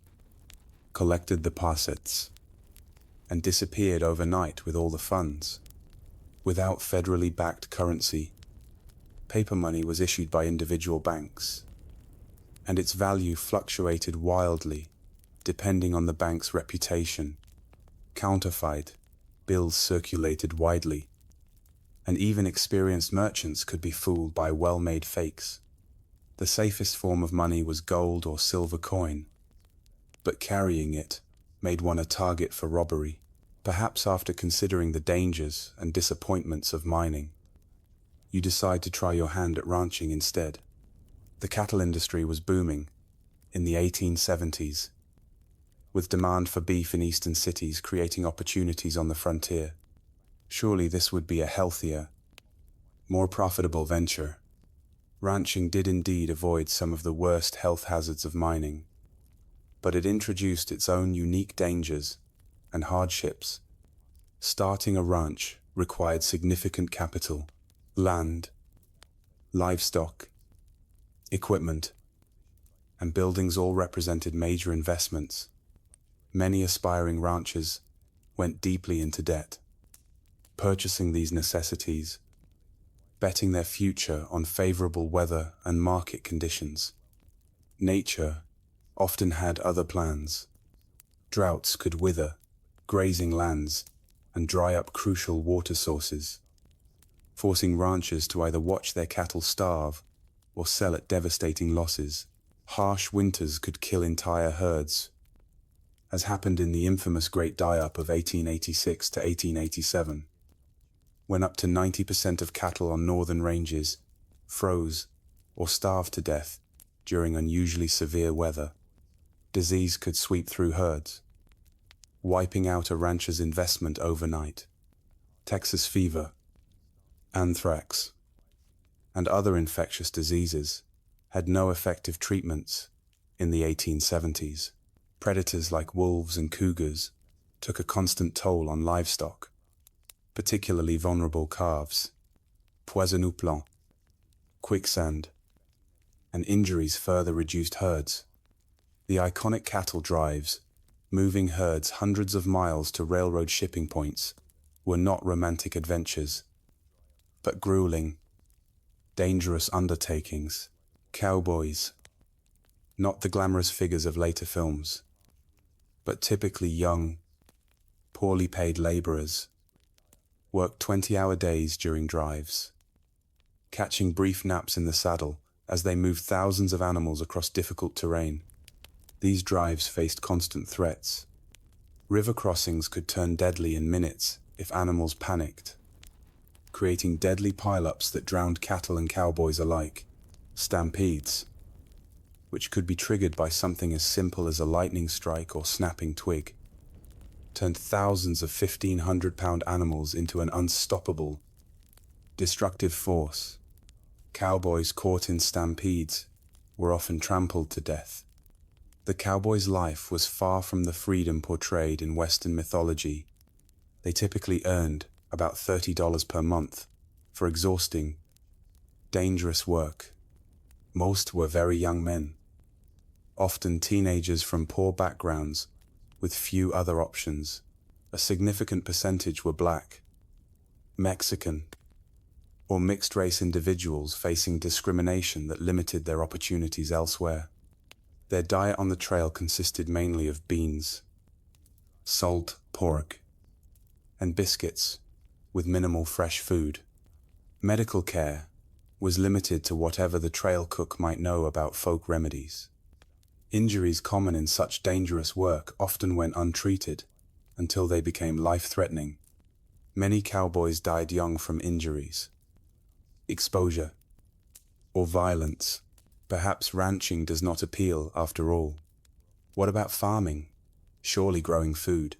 collected deposits, and disappeared overnight with all the funds. Without federally backed currency, paper money was issued by individual banks. and its value fluctuated wildly, depending on the bank's reputation. Counterfeit bills circulated widely, and even experienced merchants could be fooled by well-made fakes. The safest form of money was gold or silver coin, but carrying it made one a target for robbery, perhaps after considering the dangers and disappointments of mining. You decide to try your hand at ranching instead. The cattle industry was booming in the 1870s, with demand for beef in eastern cities creating opportunities on the frontier. Surely this would be a healthier, more profitable venture. Ranching did indeed avoid some of the worst health hazards of mining, but it introduced its own unique dangers and hardships. Starting a ranch required significant capital, land, livestock, equipment, and buildings all represented major investments. Many aspiring ranchers went deeply into debt, purchasing these necessities, betting their future on favorable weather and market conditions. Nature often had other plans. Droughts could wither grazing lands and dry up crucial water sources, forcing ranchers to either watch their cattle starve or sell at devastating losses. Harsh winters could kill entire herds, as happened in the infamous Great Die-Up of 1886 to 1887, when up to 90% of cattle on northern ranges froze or starved to death during unusually severe weather. Disease could sweep through herds, wiping out a rancher's investment overnight. Texas fever, anthrax, and other infectious diseases had no effective treatments in the 1870s. Predators like wolves and cougars took a constant toll on livestock, particularly vulnerable calves. Poison au plomb, quicksand, and injuries further reduced herds. The iconic cattle drives, moving herds hundreds of miles to railroad shipping points, were not romantic adventures, but grueling, dangerous undertakings. Cowboys, not the glamorous figures of later films, but typically young, poorly paid laborers, worked 20-hour days during drives, catching brief naps in the saddle as they moved thousands of animals across difficult terrain. These drives faced constant threats. River crossings could turn deadly in minutes if animals panicked, creating deadly pileups that drowned cattle and cowboys alike. Stampedes, which could be triggered by something as simple as a lightning strike or snapping twig, turned thousands of 1,500-pound animals into an unstoppable, destructive force. Cowboys caught in stampedes were often trampled to death. The cowboy's life was far from the freedom portrayed in Western mythology. They typically earned about $30 per month for exhausting, dangerous work. Most were very young men, often teenagers from poor backgrounds with few other options. A significant percentage were Black, Mexican, or mixed-race individuals facing discrimination that limited their opportunities elsewhere. Their diet on the trail consisted mainly of beans, salt pork, and biscuits, with minimal fresh food. Medical care was limited to whatever the trail cook might know about folk remedies. Injuries common in such dangerous work often went untreated until they became life-threatening. Many cowboys died young from injuries, exposure, or violence. Perhaps ranching does not appeal after all. What about farming? Surely growing food,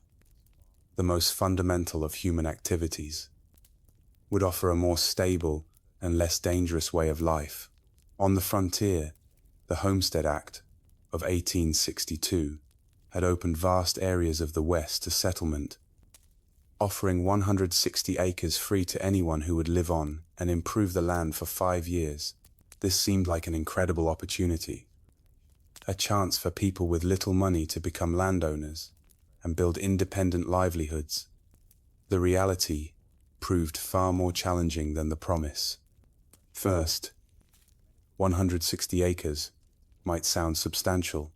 the most fundamental of human activities, would offer a more stable and less dangerous way of life. On the frontier, the Homestead Act of 1862 had opened vast areas of the West to settlement, offering 160 acres free to anyone who would live on and improve the land for 5 years. This seemed like an incredible opportunity, a chance for people with little money to become landowners and build independent livelihoods. The reality proved far more challenging than the promise. First, 160 acres might sound substantial,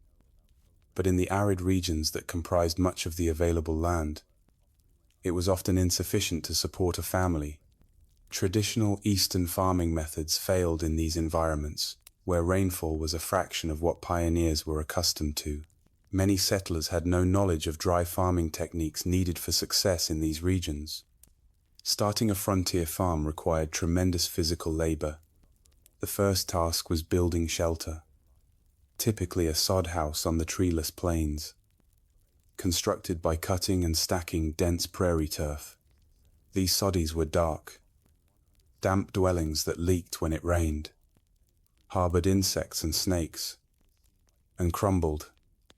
but in the arid regions that comprised much of the available land, it was often insufficient to support a family. Traditional Eastern farming methods failed in these environments, where rainfall was a fraction of what pioneers were accustomed to. Many settlers had no knowledge of dry farming techniques needed for success in these regions. Starting a frontier farm required tremendous physical labor. The first task was building shelter, typically a sod house on the treeless plains, constructed by cutting and stacking dense prairie turf. These soddies were dark, damp dwellings that leaked when it rained, harbored insects and snakes, and crumbled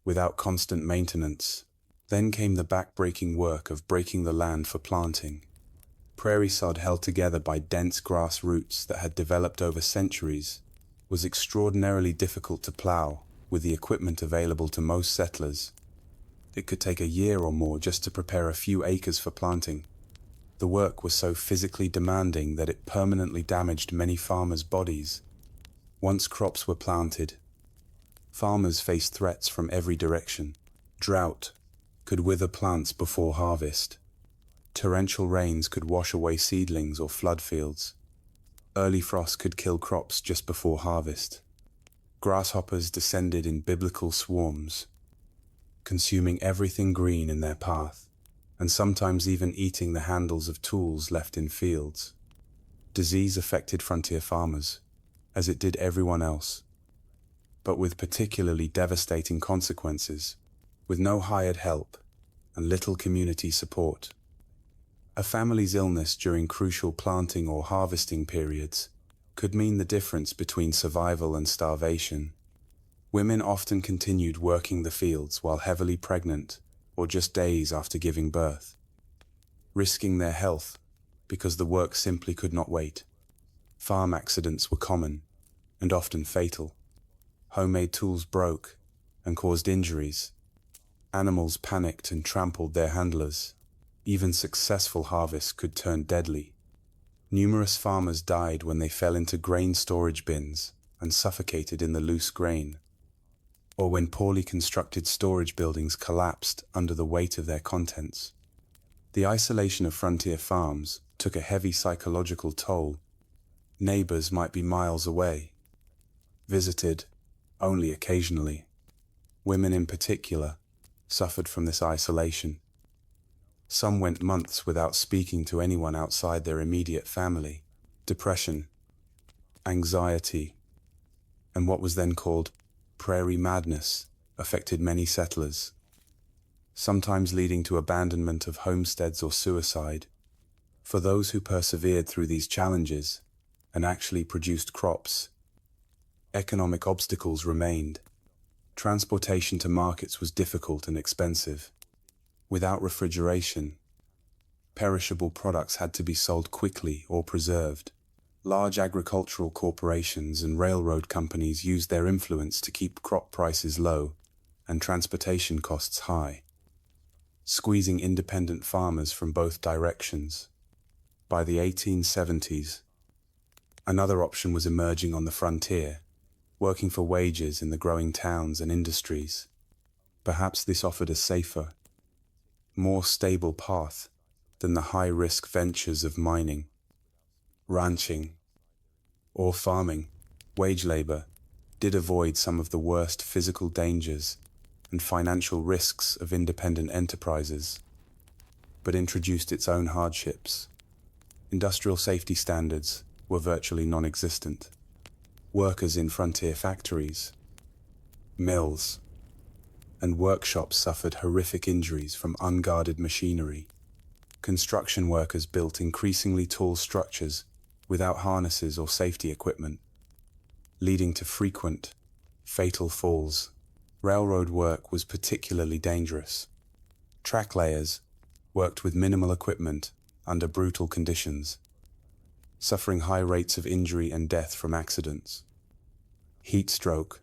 without constant maintenance. Then came the back-breaking work of breaking the land for planting. Prairie sod held together by dense grass roots that had developed over centuries was extraordinarily difficult to plow with the equipment available to most settlers. It could take a year or more just to prepare a few acres for planting. The work was so physically demanding that it permanently damaged many farmers' bodies. Once crops were planted, farmers faced threats from every direction. Drought could wither plants before harvest. Torrential rains could wash away seedlings or flood fields. Early frost could kill crops just before harvest. Grasshoppers descended in biblical swarms, consuming everything green in their path, and sometimes even eating the handles of tools left in fields. Disease affected frontier farmers, as it did everyone else, but with particularly devastating consequences, with no hired help and little community support. A family's illness during crucial planting or harvesting periods could mean the difference between survival and starvation. Women often continued working the fields while heavily pregnant or just days after giving birth, risking their health because the work simply could not wait. Farm accidents were common and often fatal. Homemade tools broke and caused injuries. Animals panicked and trampled their handlers. Even successful harvests could turn deadly. Numerous farmers died when they fell into grain storage bins and suffocated in the loose grain, or when poorly constructed storage buildings collapsed under the weight of their contents. The isolation of frontier farms took a heavy psychological toll. Neighbors might be miles away, visited only occasionally. Women in particular suffered from this isolation. Some went months without speaking to anyone outside their immediate family. Depression, anxiety, and what was then called prairie madness affected many settlers, sometimes leading to abandonment of homesteads or suicide. For those who persevered through these challenges and actually produced crops, economic obstacles remained. Transportation to markets was difficult and expensive. Without refrigeration, perishable products had to be sold quickly or preserved. Large agricultural corporations and railroad companies used their influence to keep crop prices low and transportation costs high, squeezing independent farmers from both directions. By the 1870s, another option was emerging on the frontier, working for wages in the growing towns and industries. Perhaps this offered a safer, more stable path than the high-risk ventures of mining, ranching, or farming. Wage labor did avoid some of the worst physical dangers and financial risks of independent enterprises, but introduced its own hardships. Industrial safety standards were virtually non-existent. Workers in frontier factories, mills, and workshops suffered horrific injuries from unguarded machinery. Construction workers built increasingly tall structures without harnesses or safety equipment, leading to frequent, fatal falls. Railroad work was particularly dangerous. Track layers worked with minimal equipment under brutal conditions, suffering high rates of injury and death from accidents, heat stroke,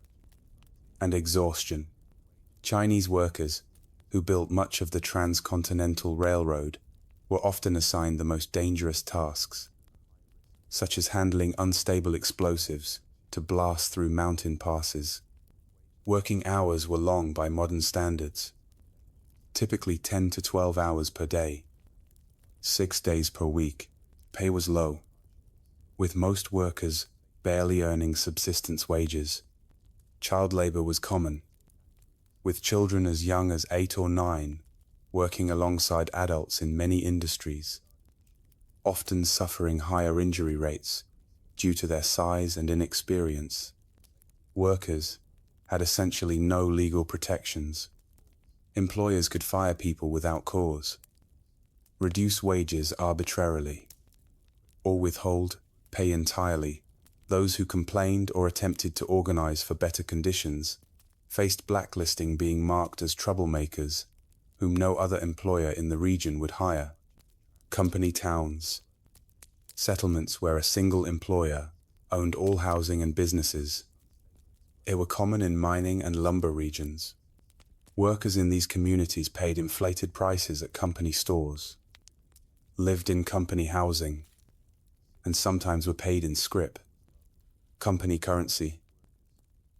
and exhaustion. Chinese workers, who built much of the transcontinental railroad, were often assigned the most dangerous tasks, such as handling unstable explosives to blast through mountain passes. Working hours were long by modern standards, typically 10 to 12 hours per day, 6 days per week. Pay was low, with most workers barely earning subsistence wages. Child labor was common, with children as young as 8 or 9 working alongside adults in many industries, often suffering higher injury rates due to their size and inexperience. Workers had essentially no legal protections. Employers could fire people without cause, reduce wages arbitrarily, or withhold pay entirely. Those who complained or attempted to organize for better conditions faced blacklisting, being marked as troublemakers whom no other employer in the region would hire. Company towns, settlements where a single employer owned all housing and businesses. They were common in mining and lumber regions. Workers in these communities paid inflated prices at company stores, lived in company housing, and sometimes were paid in scrip, company currency,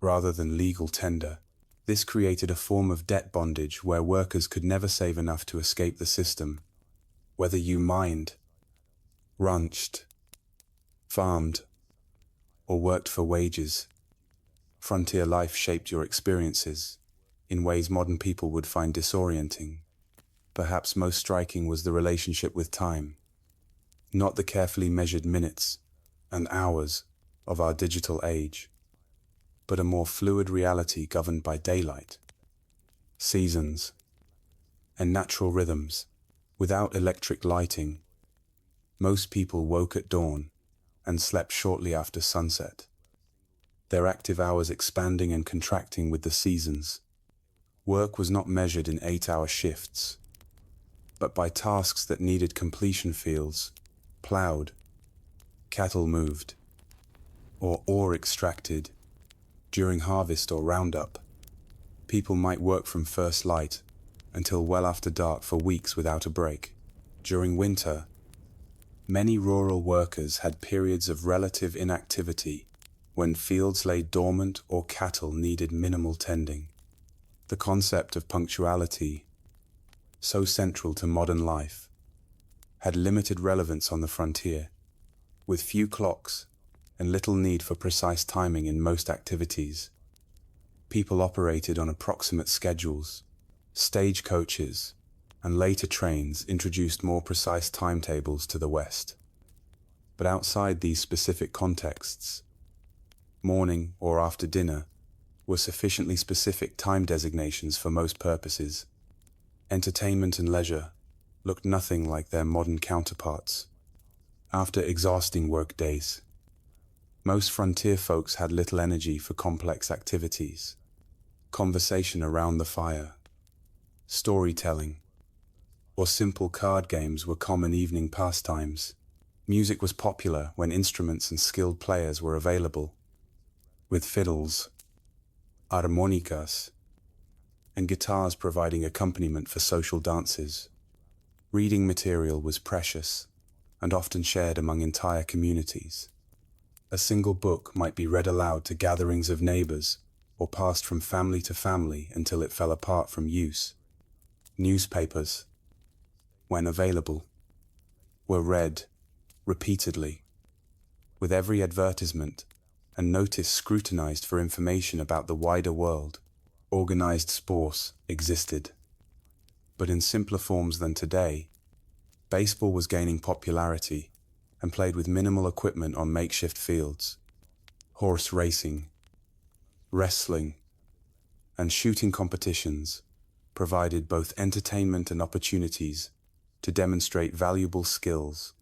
rather than legal tender. This created a form of debt bondage where workers could never save enough to escape the system. Whether you mined, ranched, farmed, or worked for wages, frontier life shaped your experiences in ways modern people would find disorienting. Perhaps most striking was the relationship with time, not the carefully measured minutes and hours of our digital age, but a more fluid reality governed by daylight, seasons, and natural rhythms. Without electric lighting, most people woke at dawn and slept shortly after sunset, their active hours expanding and contracting with the seasons. Work was not measured in 8-hour shifts, but by tasks that needed completion. Fields plowed, cattle moved, or ore extracted. During harvest or roundup, people might work from first light until well after dark for weeks without a break. During winter, many rural workers had periods of relative inactivity when fields lay dormant or cattle needed minimal tending. The concept of punctuality, so central to modern life, had limited relevance on the frontier. With few clocks and little need for precise timing in most activities, people operated on approximate schedules. Stagecoaches and later trains introduced more precise timetables to the West. But outside these specific contexts, morning or after dinner were sufficiently specific time designations for most purposes. Entertainment and leisure looked nothing like their modern counterparts. After exhausting work days, most frontier folks had little energy for complex activities. Conversation around the fire, storytelling, or simple card games were common evening pastimes. Music was popular when instruments and skilled players were available, with fiddles, armonicas, and guitars providing accompaniment for social dances. Reading material was precious and often shared among entire communities. A single book might be read aloud to gatherings of neighbors or passed from family to family until it fell apart from use. Newspapers, when available, were read repeatedly, with every advertisement and notice scrutinized for information about the wider world. Organized sports existed, but in simpler forms than today. Baseball was gaining popularity and played with minimal equipment on makeshift fields. Horse racing, wrestling, and shooting competitions provided both entertainment and opportunities to demonstrate valuable skills.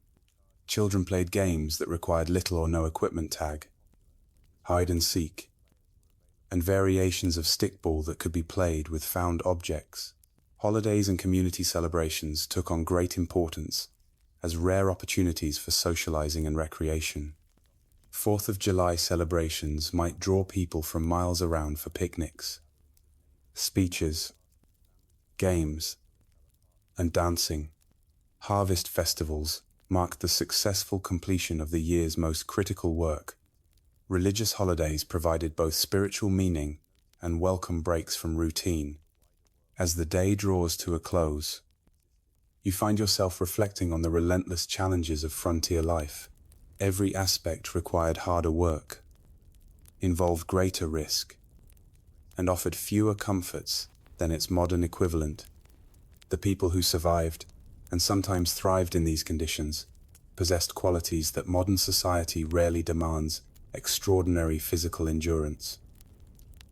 Children played games that required little or no equipment tag, hide and seek, and variations of stickball that could be played with found objects. Holidays and community celebrations took on great importance as rare opportunities for socializing and recreation. 4th of July celebrations might draw people from miles around for picnics, speeches, games, and dancing. Harvest festivals marked the successful completion of the year's most critical work. Religious holidays provided both spiritual meaning and welcome breaks from routine. As the day draws to a close, you find yourself reflecting on the relentless challenges of frontier life. Every aspect required harder work, involved greater risk, and offered fewer comforts than its modern equivalent. The people who survived, and sometimes thrived in these conditions, possessed qualities that modern society rarely demands: extraordinary physical endurance,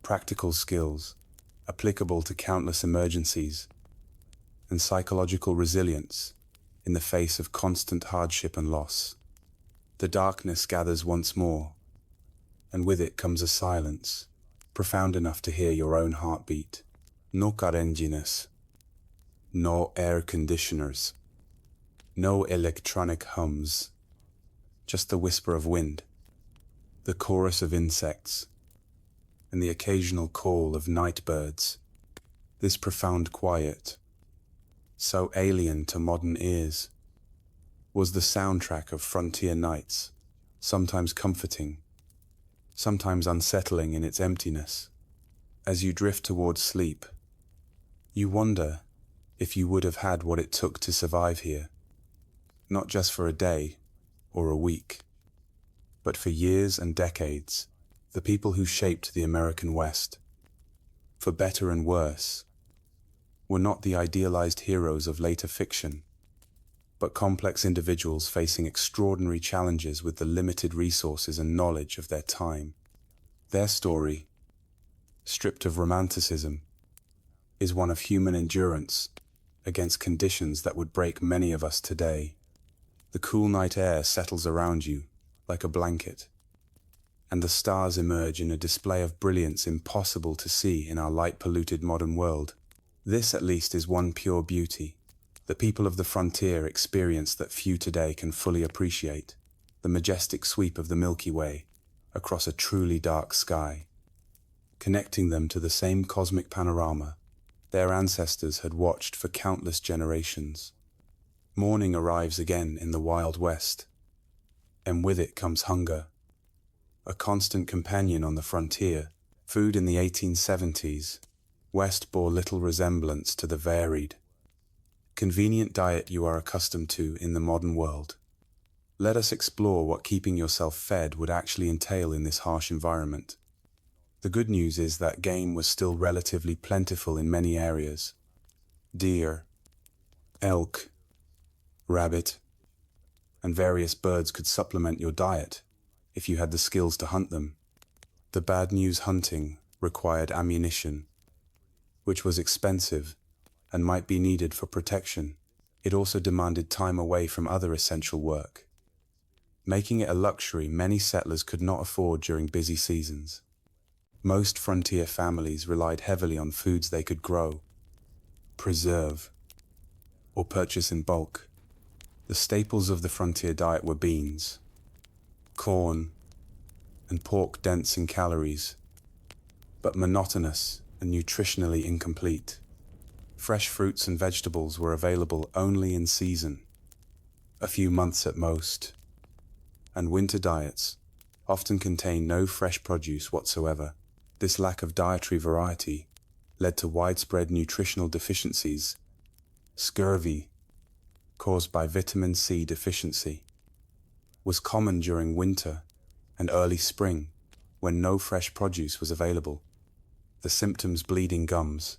practical skills, applicable to countless emergencies, and psychological resilience in the face of constant hardship and loss. The darkness gathers once more, and with it comes a silence, profound enough to hear your own heartbeat. No car engines, no air conditioners, no electronic hums, just the whisper of wind, the chorus of insects, and the occasional call of night birds. This profound quiet, so alien to modern ears, was the soundtrack of frontier nights, sometimes comforting, sometimes unsettling in its emptiness. As you drift towards sleep, you wonder if you would have had what it took to survive here, not just for a day or a week, but for years and decades. The people who shaped the American West, for better and worse, were not the idealized heroes of later fiction, but complex individuals facing extraordinary challenges with the limited resources and knowledge of their time. Their story, stripped of romanticism, is one of human endurance against conditions that would break many of us today. The cool night air settles around you like a blanket, and the stars emerge in a display of brilliance impossible to see in our light-polluted modern world. This, at least, is one pure beauty the people of the frontier experience that few today can fully appreciate: the majestic sweep of the Milky Way across a truly dark sky, connecting them to the same cosmic panorama their ancestors had watched for countless generations. Morning arrives again in the Wild West, and with it comes hunger, a constant companion on the frontier. Food in the 1870s West bore little resemblance to the varied, convenient diet you are accustomed to in the modern world. Let us explore what keeping yourself fed would actually entail in this harsh environment. The good news is that game was still relatively plentiful in many areas. Deer, elk, rabbit, and various birds could supplement your diet if you had the skills to hunt them. The bad news: hunting required ammunition, which was expensive and might be needed for protection. It also demanded time away from other essential work, making it a luxury many settlers could not afford during busy seasons. Most frontier families relied heavily on foods they could grow, preserve, or purchase in bulk. The staples of the frontier diet were beans, corn, and pork, dense in calories, but monotonous and nutritionally incomplete. Fresh fruits and vegetables were available only in season, a few months at most, and winter diets often contained no fresh produce whatsoever. This lack of dietary variety led to widespread nutritional deficiencies. Scurvy, caused by vitamin C deficiency, was common during winter and early spring when no fresh produce was available. The symptoms: bleeding gums,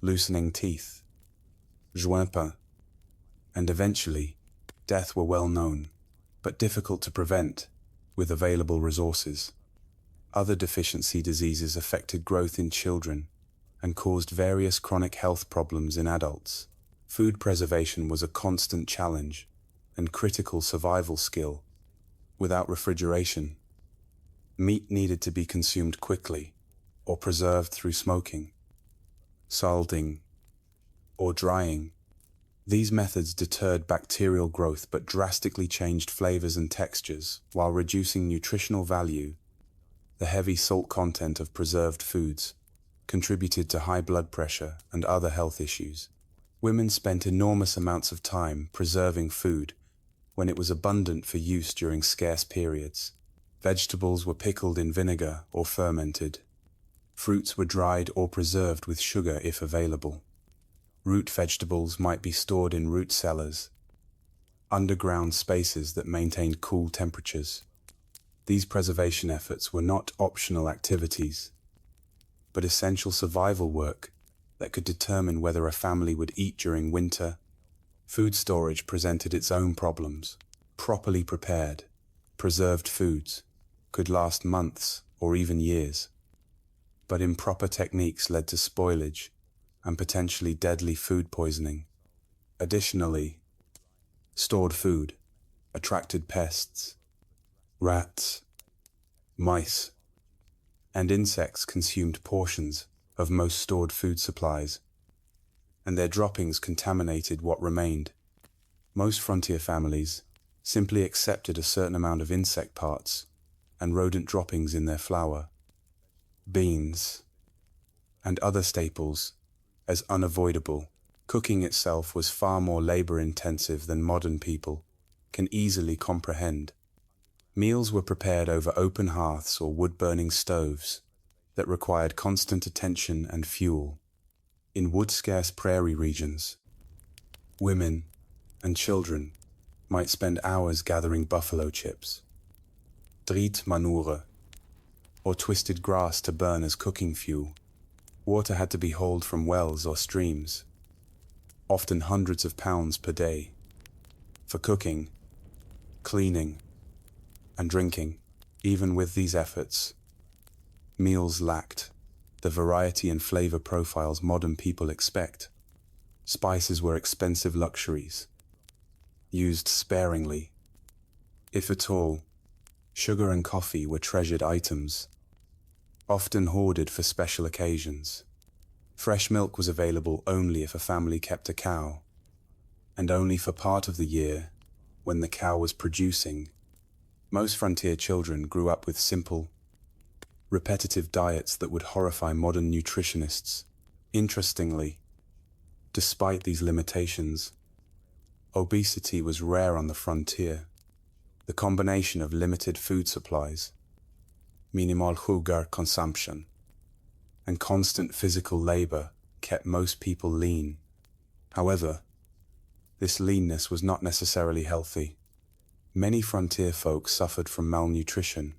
loosening teeth, joint-pain, and eventually death were well known, but difficult to prevent with available resources. Other deficiency diseases affected growth in children and caused various chronic health problems in adults. Food preservation was a constant challenge and critical survival skill. Without refrigeration, meat needed to be consumed quickly or preserved through smoking, salting, or drying. These methods deterred bacterial growth but drastically changed flavors and textures while reducing nutritional value. The heavy salt content of preserved foods contributed to high blood pressure and other health issues. Women spent enormous amounts of time preserving food when it was abundant for use during scarce periods. Vegetables were pickled in vinegar or fermented, Fruits were dried or preserved with sugar if available. Root vegetables might be stored in root cellars, underground spaces that maintained cool temperatures. These preservation efforts were not optional activities, but essential survival work that could determine whether a family would eat during winter. Food storage presented its own problems. Properly prepared, preserved foods could last months or even years, but improper techniques led to spoilage and potentially deadly food poisoning. Additionally, stored food attracted pests. Rats, mice, and insects consumed portions of most stored food supplies, and their droppings contaminated what remained. Most frontier families simply accepted a certain amount of insect parts and rodent droppings in their flour, beans, and other staples as unavoidable. Cooking itself was far more labor-intensive than modern people can easily comprehend. Meals were prepared over open hearths or wood-burning stoves that required constant attention and fuel. In wood-scarce prairie regions, women and children might spend hours gathering buffalo chips, dried manure, or twisted grass to burn as cooking fuel. Water had to be hauled from wells or streams, often hundreds of pounds per day, for cooking, cleaning, and drinking. Even with these efforts, meals lacked the variety and flavor profiles modern people expect. Spices were expensive luxuries, used sparingly. If at all, sugar and coffee were treasured items, often hoarded for special occasions. Fresh milk was available only if a family kept a cow, and only for part of the year when the cow was producing. Most frontier children grew up with simple, repetitive diets that would horrify modern nutritionists. Interestingly, despite these limitations, obesity was rare on the frontier. The combination of limited food supplies, minimal sugar consumption, and constant physical labor kept most people lean. However, this leanness was not necessarily healthy. Many frontier folk suffered from malnutrition,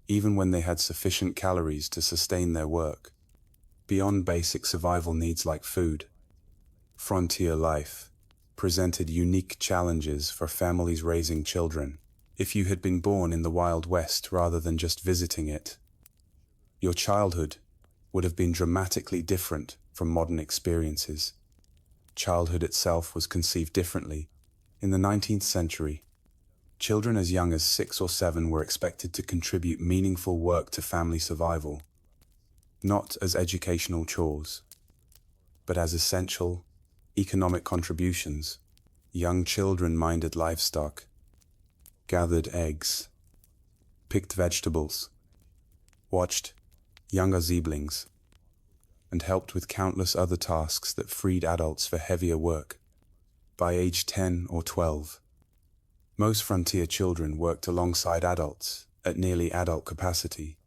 even when they had sufficient calories to sustain their work. Beyond basic survival needs like food, frontier life presented unique challenges for families raising children. If you had been born in the Wild West rather than just visiting it, your childhood would have been dramatically different from modern experiences. Childhood itself was conceived differently. In the 19th century, children as young as 6 or 7 were expected to contribute meaningful work to family survival, not as educational chores, but as essential economic contributions. Young children minded livestock, gathered eggs, picked vegetables, watched younger siblings, and helped with countless other tasks that freed adults for heavier work. By age 10 or 12, most frontier children worked alongside adults at nearly adult capacity.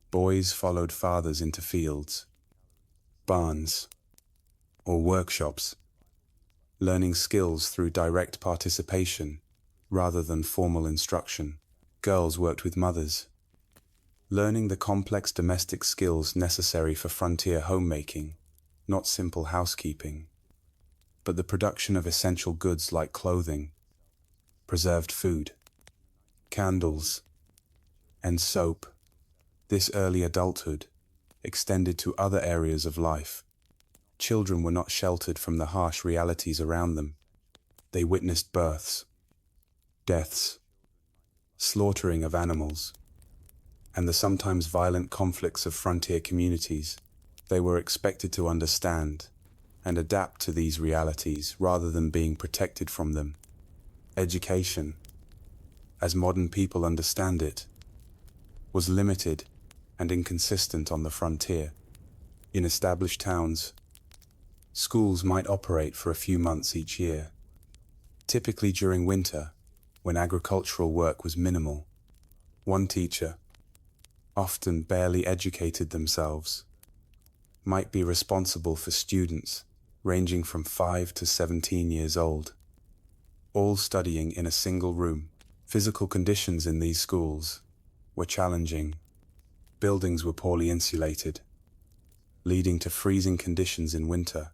Boys followed fathers into fields, barns, or workshops, learning skills through direct participation rather than formal instruction. Girls worked with mothers, learning the complex domestic skills necessary for frontier homemaking, not simple housekeeping, but the production of essential goods like clothing, preserved food, candles, and soap. This early adulthood extended to other areas of life. Children were not sheltered from the harsh realities around them. They witnessed births, deaths, slaughtering of animals, and the sometimes violent conflicts of frontier communities. They were expected to understand and adapt to these realities rather than being protected from them. Education, as modern people understand it, was limited and inconsistent on the frontier. In established towns, schools might operate for a few months each year, typically during winter, when agricultural work was minimal. One teacher, often barely educated themselves, might be responsible for students ranging from 5 to 17 years old, all studying in a single room. Physical conditions in these schools were challenging. Buildings were poorly insulated, leading to freezing conditions in winter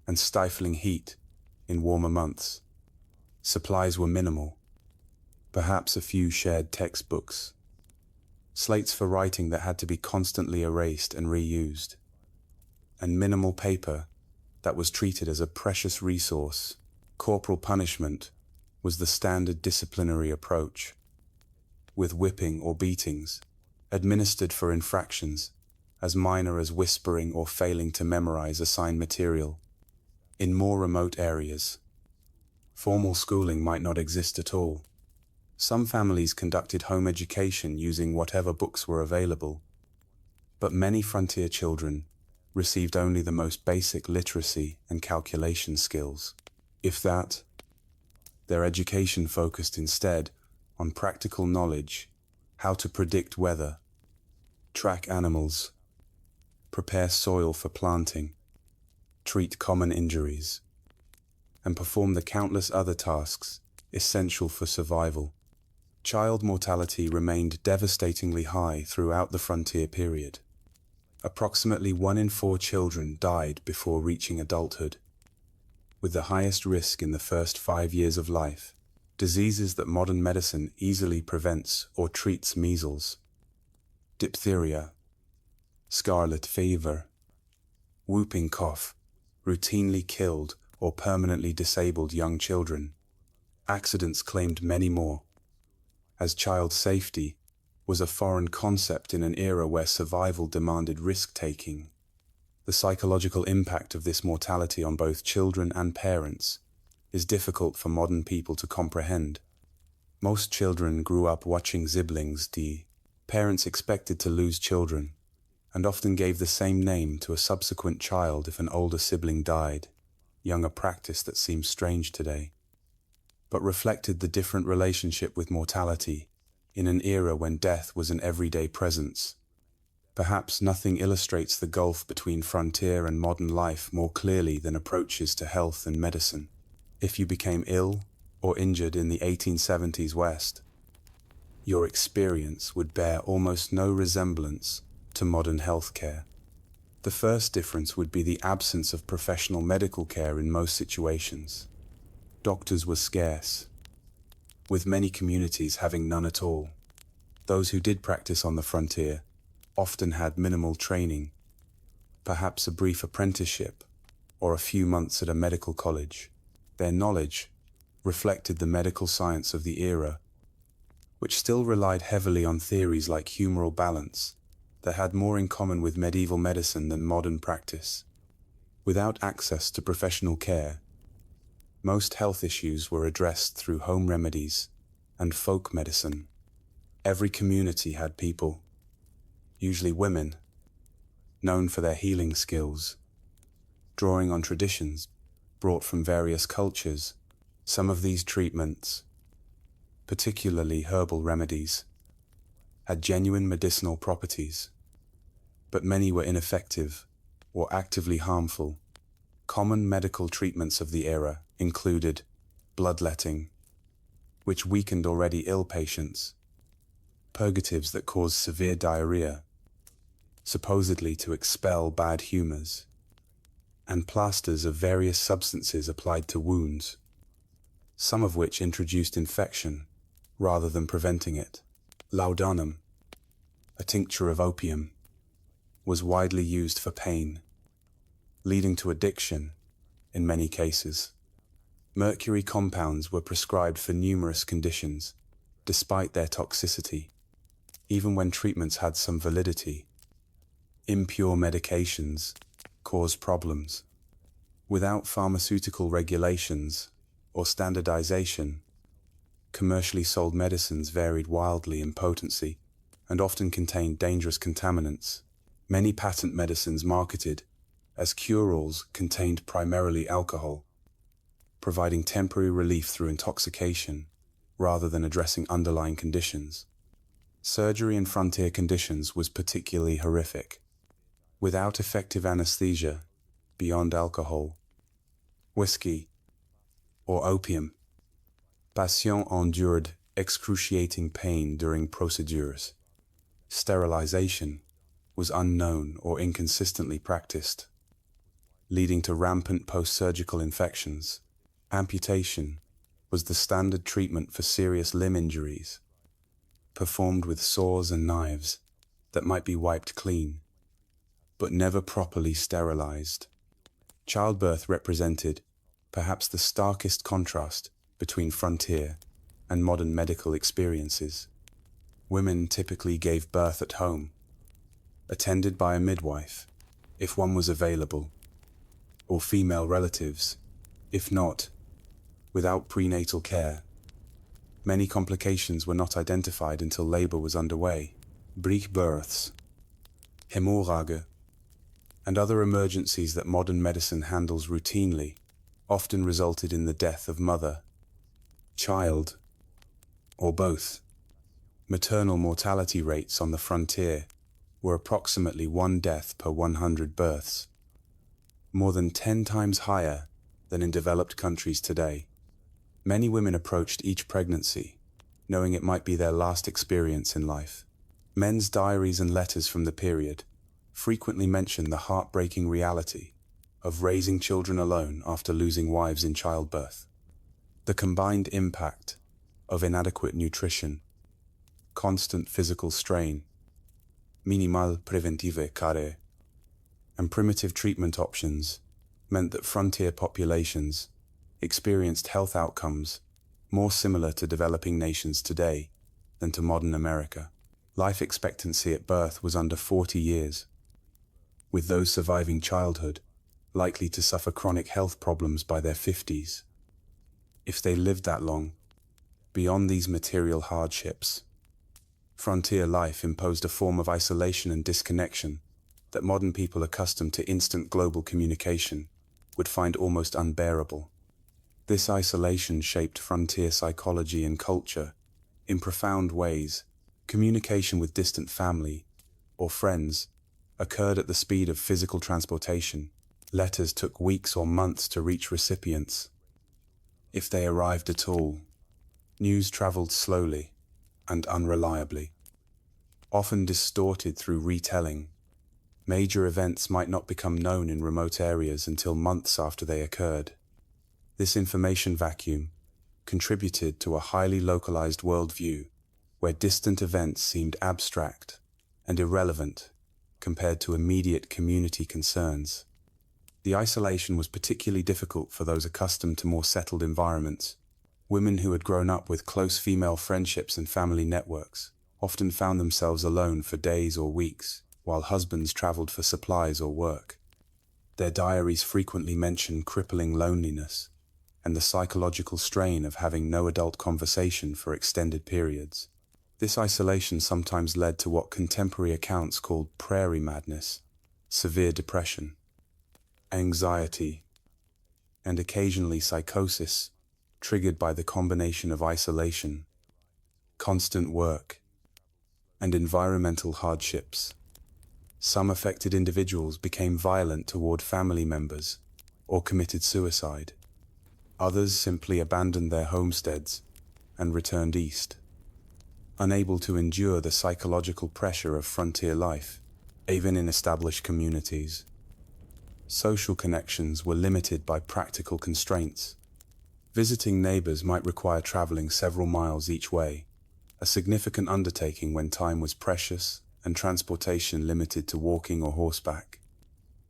and stifling heat in warmer months. Supplies were minimal, perhaps a few shared textbooks, slates for writing that had to be constantly erased and reused, and minimal paper that was treated as a precious resource. Corporal punishment was the standard disciplinary approach, with whipping or beatings administered for infractions as minor as whispering or failing to memorize assigned material. In more remote areas, formal schooling might not exist at all. Some families conducted home education using whatever books were available, but many frontier children received only the most basic literacy and calculation skills. If that, their education focused instead on practical knowledge, how to predict weather, track animals, prepare soil for planting, treat common injuries, and perform the countless other tasks essential for survival. Child mortality remained devastatingly high throughout the frontier period. Approximately 1 in 4 children died before reaching adulthood, with the highest risk in the first 5 years of life. Diseases that modern medicine easily prevents or treats: measles, diphtheria, scarlet fever, whooping cough, routinely killed or permanently disabled young children. Accidents claimed many more, as child safety was a foreign concept in an era where survival demanded risk-taking. The psychological impact of this mortality on both children and parents is difficult for modern people to comprehend. Most children grew up watching siblings. Parents expected to lose children, and often gave the same name to a subsequent child if an older sibling died, a practice that seems strange today, but reflected the different relationship with mortality in an era when death was an everyday presence. Perhaps nothing illustrates the gulf between frontier and modern life more clearly than approaches to health and medicine. If you became ill or injured in the 1870s West, your experience would bear almost no resemblance to modern healthcare. The first difference would be the absence of professional medical care in most situations. Doctors were scarce, with many communities having none at all. Those who did practice on the frontier often had minimal training, perhaps a brief apprenticeship or a few months at a medical college. Their knowledge reflected the medical science of the era, which still relied heavily on theories like humoral balance that had more in common with medieval medicine than modern practice. Without access to professional care, most health issues were addressed through home remedies and folk medicine. Every community had people, usually women, known for their healing skills, drawing on traditions brought from various cultures. Some of these treatments, particularly herbal remedies, had genuine medicinal properties, but many were ineffective or actively harmful. Common medical treatments of the era included bloodletting, which weakened already ill patients, purgatives that caused severe diarrhea, supposedly to expel bad humors, and plasters of various substances applied to wounds, some of which introduced infection rather than preventing it. Laudanum, a tincture of opium, was widely used for pain, leading to addiction in many cases. Mercury compounds were prescribed for numerous conditions, despite their toxicity, even when treatments had some validity. Impure medications caused problems. Without pharmaceutical regulations or standardization, commercially sold medicines varied wildly in potency and often contained dangerous contaminants. Many patent medicines marketed as cure-alls contained primarily alcohol, providing temporary relief through intoxication rather than addressing underlying conditions. Surgery in frontier conditions was particularly horrific. without effective anesthesia beyond alcohol, whiskey, or opium. Patients endured excruciating pain during procedures. Sterilization was unknown or inconsistently practiced, leading to rampant post-surgical infections. Amputation was the standard treatment for serious limb injuries, performed with saws and knives that might be wiped clean, but never properly sterilized. Childbirth represented perhaps the starkest contrast between frontier and modern medical experiences. Women typically gave birth at home, attended by a midwife, if one was available, or female relatives, if not, without prenatal care. Many complications were not identified until labor was underway. Brief births, hemorrhage, and other emergencies that modern medicine handles routinely often resulted in the death of mother, child, or both. Maternal mortality rates on the frontier were approximately 1 death per 100 births, more than 10 times higher than in developed countries today. Many women approached each pregnancy knowing it might be their last experience in life. Men's diaries and letters from the period frequently mention the heartbreaking reality of raising children alone after losing wives in childbirth. The combined impact of inadequate nutrition, constant physical strain, minimal preventive care, and primitive treatment options meant that frontier populations experienced health outcomes more similar to developing nations today than to modern America. Life expectancy at birth was under 40 years, with those surviving childhood likely to suffer chronic health problems by their 50s. If they lived that long, beyond these material hardships, frontier life imposed a form of isolation and disconnection that modern people accustomed to instant global communication would find almost unbearable. This isolation shaped frontier psychology and culture in profound ways. Communication with distant family or friends occurred at the speed of physical transportation. Letters took weeks or months to reach recipients. If they arrived at all, news traveled slowly and unreliably, often distorted through retelling. Major events might not become known in remote areas until months after they occurred. This information vacuum contributed to a highly localized worldview where distant events seemed abstract and irrelevant compared to immediate community concerns. The isolation was particularly difficult for those accustomed to more settled environments. Women who had grown up with close female friendships and family networks often found themselves alone for days or weeks, while husbands traveled for supplies or work. Their diaries frequently mention crippling loneliness and the psychological strain of having no adult conversation for extended periods. This isolation sometimes led to what contemporary accounts called prairie madness, severe depression, anxiety, and occasionally psychosis, triggered by the combination of isolation, constant work, and environmental hardships. Some affected individuals became violent toward family members or committed suicide. Others simply abandoned their homesteads and returned east, unable to endure the psychological pressure of frontier life, even in established communities. Social connections were limited by practical constraints. Visiting neighbors might require traveling several miles each way, a significant undertaking when time was precious and transportation limited to walking or horseback.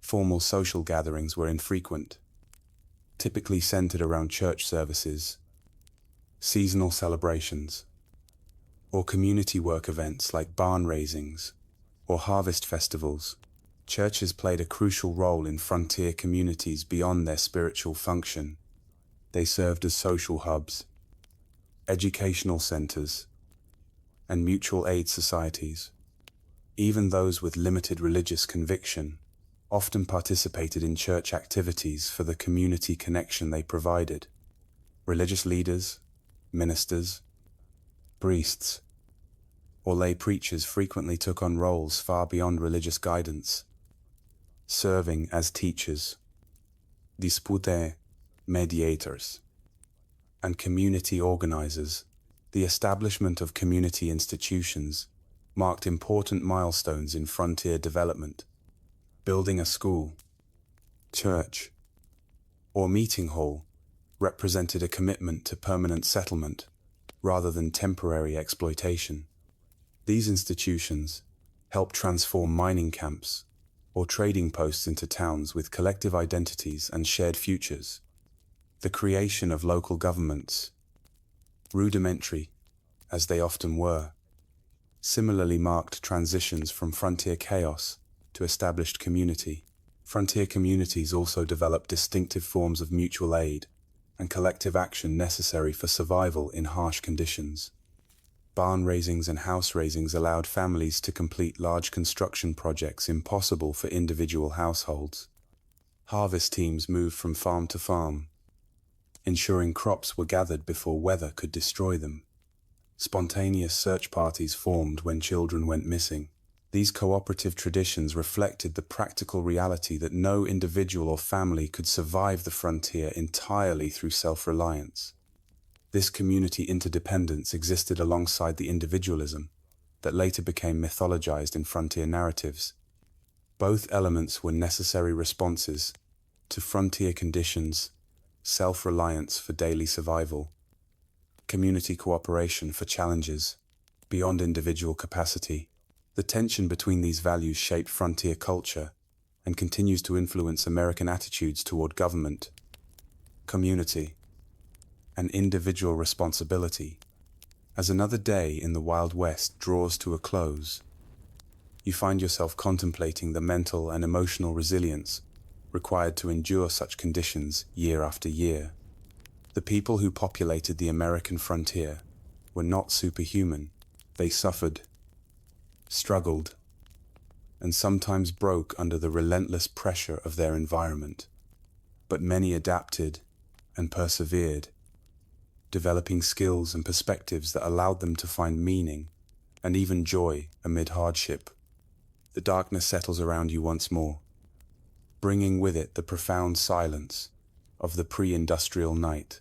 Formal social gatherings were infrequent, typically centered around church services, seasonal celebrations, or community work events like barn raisings or harvest festivals. Churches played a crucial role in frontier communities beyond their spiritual function. They served as social hubs, educational centers, and mutual aid societies. Even those with limited religious conviction often participated in church activities for the community connection they provided. Religious leaders, ministers, priests, or lay preachers frequently took on roles far beyond religious guidance. serving as teachers, dispute mediators, and community organizers. The establishment of community institutions marked important milestones in frontier development. Building a school, church, or meeting hall represented a commitment to permanent settlement rather than temporary exploitation. These institutions helped transform mining camps or trading posts into towns with collective identities and shared futures. The creation of local governments, rudimentary as they often were, similarly marked transitions from frontier chaos to established community. Frontier communities also developed distinctive forms of mutual aid and collective action necessary for survival in harsh conditions. Barn raisings and house raisings allowed families to complete large construction projects impossible for individual households. Harvest teams moved from farm to farm, ensuring crops were gathered before weather could destroy them. Spontaneous search parties formed when children went missing. These cooperative traditions reflected the practical reality that no individual or family could survive the frontier entirely through self-reliance. This community interdependence existed alongside the individualism that later became mythologized in frontier narratives. Both elements were necessary responses to frontier conditions: self-reliance for daily survival, community cooperation for challenges beyond individual capacity. The tension between these values shaped frontier culture and continues to influence American attitudes toward government, community, and individual responsibility. As another day in the Wild West draws to a close, you find yourself contemplating the mental and emotional resilience required to endure such conditions year after year. The people who populated the American frontier were not superhuman. They suffered, struggled, and sometimes broke under the relentless pressure of their environment. But many adapted and persevered, developing skills and perspectives that allowed them to find meaning and even joy amid hardship. The darkness settles around you once more, bringing with it the profound silence of the pre-industrial night.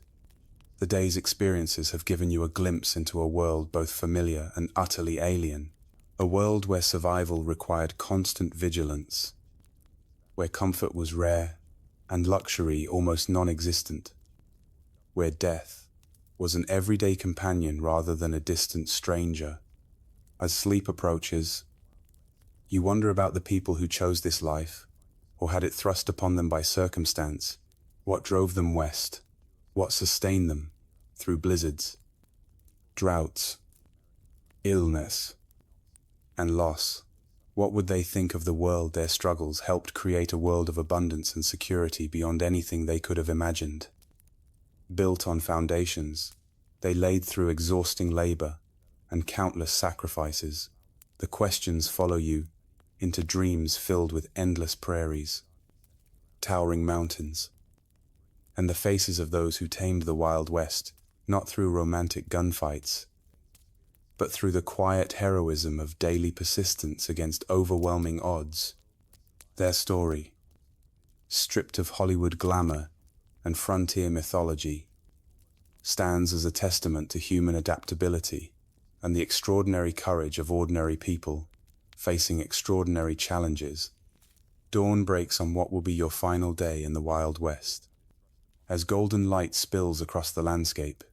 The day's experiences have given you a glimpse into a world both familiar and utterly alien, a world where survival required constant vigilance, where comfort was rare and luxury almost non-existent, where death was an everyday companion rather than a distant stranger. As sleep approaches, you wonder about the people who chose this life, or had it thrust upon them by circumstance. What drove them west? What sustained them through blizzards, droughts, illness, and loss? What would they think of the world their struggles helped create, a world of abundance and security beyond anything they could have imagined? Built on foundations they laid through exhausting labor and countless sacrifices, the questions follow you into dreams filled with endless prairies, towering mountains, and the faces of those who tamed the Wild West, not through romantic gunfights, but through the quiet heroism of daily persistence against overwhelming odds. Their story, stripped of Hollywood glamour and frontier mythology, stands as a testament to human adaptability and the extraordinary courage of ordinary people facing extraordinary challenges. Dawn breaks on what will be your final day in the Wild West. As golden light spills across the landscape,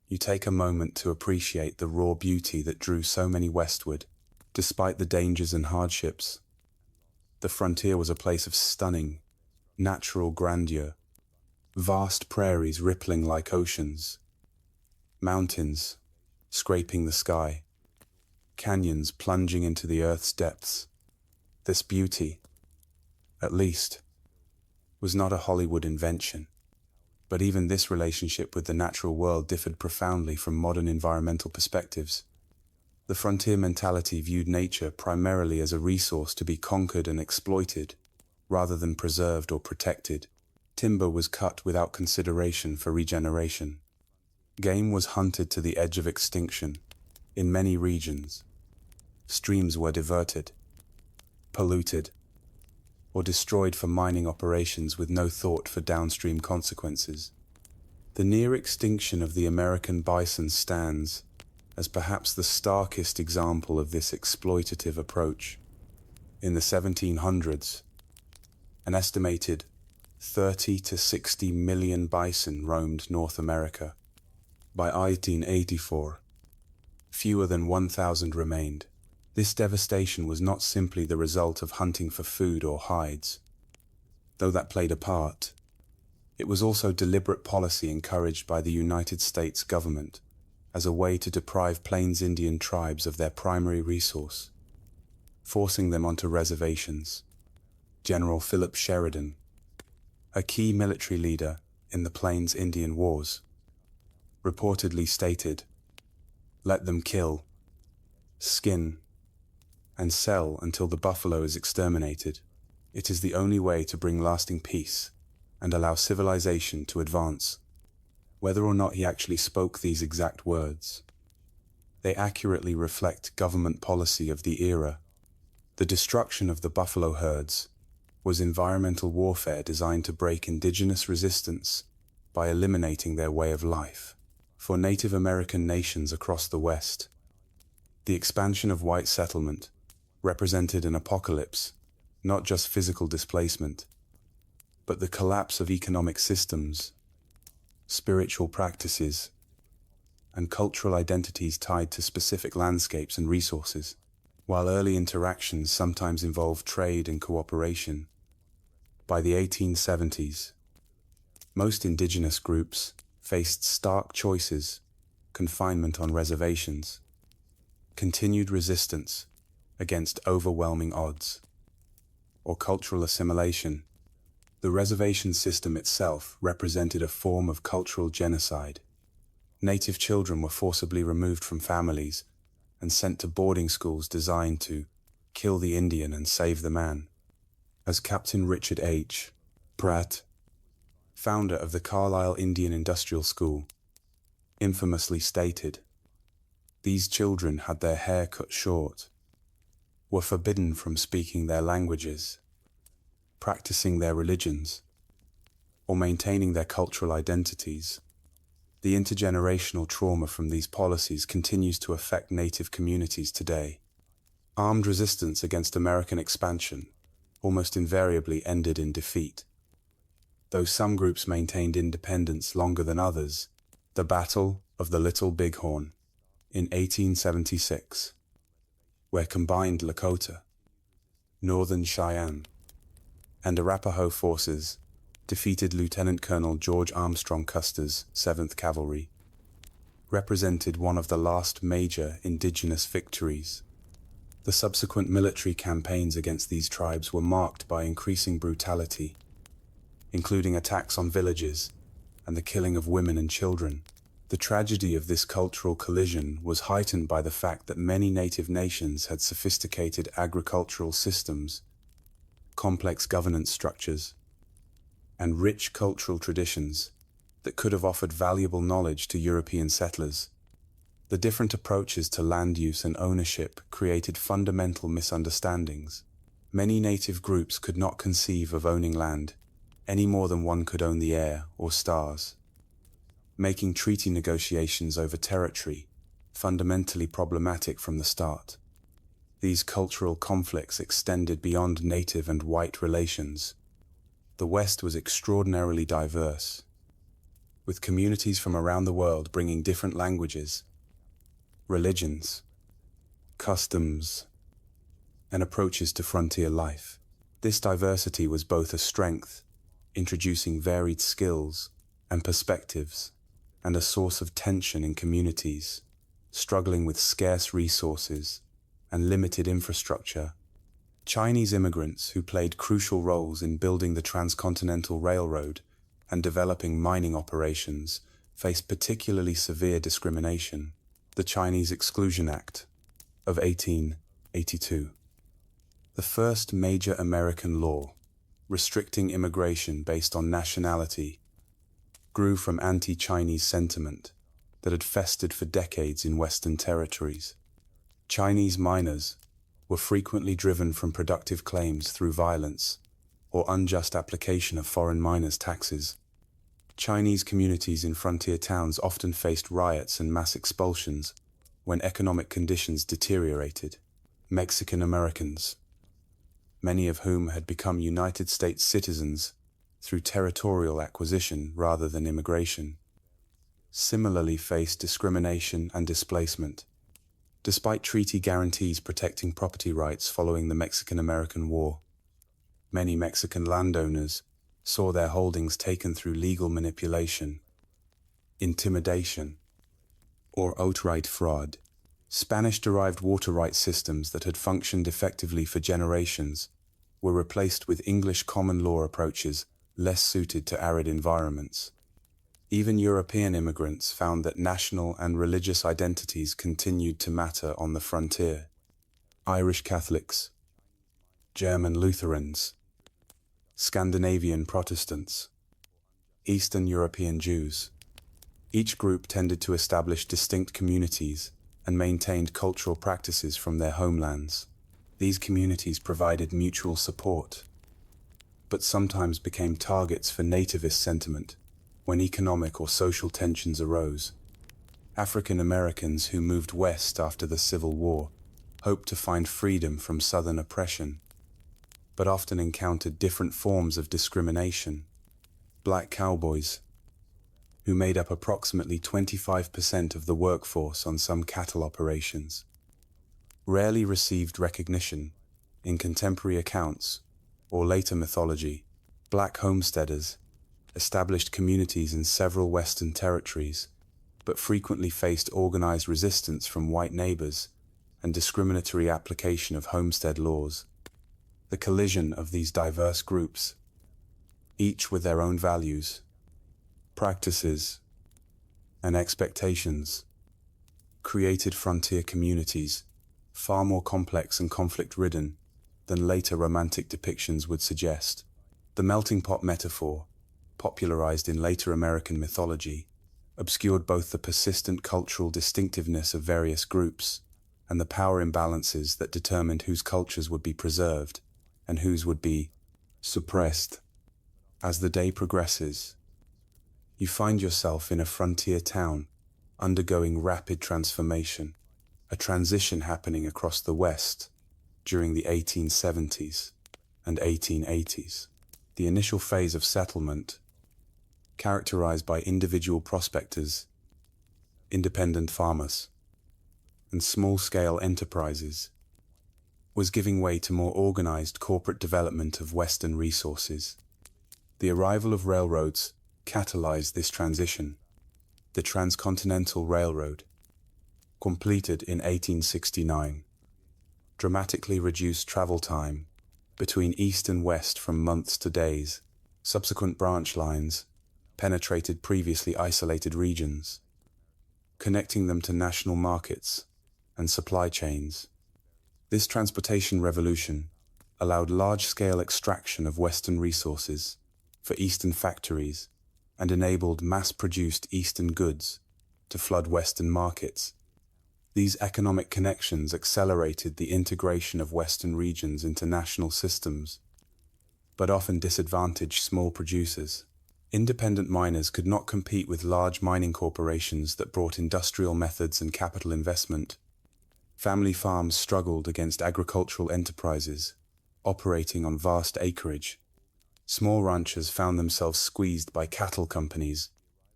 you take a moment to appreciate the raw beauty that drew so many westward. Despite the dangers and hardships, the frontier was a place of stunning, natural grandeur. Vast prairies rippling like oceans, mountains scraping the sky, canyons plunging into the earth's depths. This beauty, at least, was not a Hollywood invention. But even this relationship with the natural world differed profoundly from modern environmental perspectives. The frontier mentality viewed nature primarily as a resource to be conquered and exploited, rather than preserved or protected. Timber was cut without consideration for regeneration. Game was hunted to the edge of extinction. In many regions, streams were diverted, polluted, or destroyed for mining operations with no thought for downstream consequences. The near extinction of the American bison stands as perhaps the starkest example of this exploitative approach. In the 1700s, an estimated 30 to 60 million bison roamed North America. By 1884, fewer than 1,000 remained. This devastation was not simply the result of hunting for food or hides, though that played a part. It was also deliberate policy encouraged by the United States government as a way to deprive Plains Indian tribes of their primary resource, forcing them onto reservations. General Philip Sheridan, a key military leader in the Plains Indian Wars, reportedly stated, "Let them kill, skin, and sell until the buffalo is exterminated. It is the only way to bring lasting peace and allow civilization to advance." Whether or not he actually spoke these exact words, they accurately reflect government policy of the era. The destruction of the buffalo herds was environmental warfare designed to break indigenous resistance by eliminating their way of life. For Native American nations across the West, the expansion of white settlement represented an apocalypse, not just physical displacement, but the collapse of economic systems, spiritual practices, and cultural identities tied to specific landscapes and resources. While early interactions sometimes involved trade and cooperation, by the 1870s, most indigenous groups faced stark choices: confinement on reservations, continued resistance against overwhelming odds, or cultural assimilation. The reservation system itself represented a form of cultural genocide. Native children were forcibly removed from families and sent to boarding schools designed to kill the Indian and save the man. As Captain Richard H. Pratt, founder of the Carlisle Indian Industrial School, infamously stated, "These children had their hair cut short, were forbidden from speaking their languages, practicing their religions, or maintaining their cultural identities." The intergenerational trauma from these policies continues to affect Native communities today. Armed resistance against American expansion almost invariably ended in defeat. Though some groups maintained independence longer than others, the Battle of the Little Bighorn in 1876, where combined Lakota, Northern Cheyenne, and Arapaho forces defeated Lieutenant Colonel George Armstrong Custer's 7th Cavalry, represented one of the last major indigenous victories. The subsequent military campaigns against these tribes were marked by increasing brutality, including attacks on villages and the killing of women and children. The tragedy of this cultural collision was heightened by the fact that many Native nations had sophisticated agricultural systems, complex governance structures, and rich cultural traditions that could have offered valuable knowledge to European settlers. The different approaches to land use and ownership created fundamental misunderstandings. Many Native groups could not conceive of owning land any more than one could own the air or stars, making treaty negotiations over territory fundamentally problematic from the start. These cultural conflicts extended beyond Native and white relations. The West was extraordinarily diverse, with communities from around the world bringing different languages, religions, customs, and approaches to frontier life. This diversity was both a strength, introducing varied skills and perspectives, and a source of tension in communities struggling with scarce resources and limited infrastructure. Chinese immigrants who played crucial roles in building the Transcontinental Railroad and developing mining operations faced particularly severe discrimination. The Chinese Exclusion Act of 1882, the first major American law restricting immigration based on nationality, grew from anti-Chinese sentiment that had festered for decades in Western territories. Chinese miners were frequently driven from productive claims through violence or unjust application of foreign miners' taxes. Chinese communities in frontier towns often faced riots and mass expulsions when economic conditions deteriorated. Mexican Americans, many of whom had become United States citizens through territorial acquisition rather than immigration, similarly faced discrimination and displacement. Despite treaty guarantees protecting property rights following the Mexican-American War, many Mexican landowners saw their holdings taken through legal manipulation, intimidation, or outright fraud. Spanish-derived water rights systems that had functioned effectively for generations were replaced with English common law approaches less suited to arid environments. Even European immigrants found that national and religious identities continued to matter on the frontier. Irish Catholics, German Lutherans, Scandinavian Protestants, Eastern European Jews. Each group tended to establish distinct communities and maintained cultural practices from their homelands. These communities provided mutual support, but sometimes became targets for nativist sentiment when economic or social tensions arose. African Americans who moved west after the Civil War hoped to find freedom from Southern oppression, but often encountered different forms of discrimination. Black cowboys, who made up approximately 25% of the workforce on some cattle operations, rarely received recognition in contemporary accounts or later mythology. Black homesteaders established communities in several Western territories, but frequently faced organized resistance from white neighbors and discriminatory application of homestead laws. The collision of these diverse groups, each with their own values, practices, and expectations, created frontier communities far more complex and conflict-ridden than later romantic depictions would suggest. The melting pot metaphor, popularized in later American mythology, obscured both the persistent cultural distinctiveness of various groups and the power imbalances that determined whose cultures would be preserved and whose would be suppressed. As the day progresses, you find yourself in a frontier town undergoing rapid transformation, a transition happening across the West during the 1870s and 1880s. The initial phase of settlement, characterized by individual prospectors, independent farmers, and small-scale enterprises, was giving way to more organized corporate development of Western resources. The arrival of railroads catalyzed this transition. The Transcontinental Railroad, completed in 1869, dramatically reduced travel time between East and West from months to days. Subsequent branch lines penetrated previously isolated regions, connecting them to national markets and supply chains. This transportation revolution allowed large-scale extraction of Western resources for Eastern factories and enabled mass-produced Eastern goods to flood Western markets. These economic connections accelerated the integration of Western regions into national systems, but often disadvantaged small producers. Independent miners could not compete with large mining corporations that brought industrial methods and capital investment. Family farms struggled against agricultural enterprises operating on vast acreage. Small ranchers found themselves squeezed by cattle companies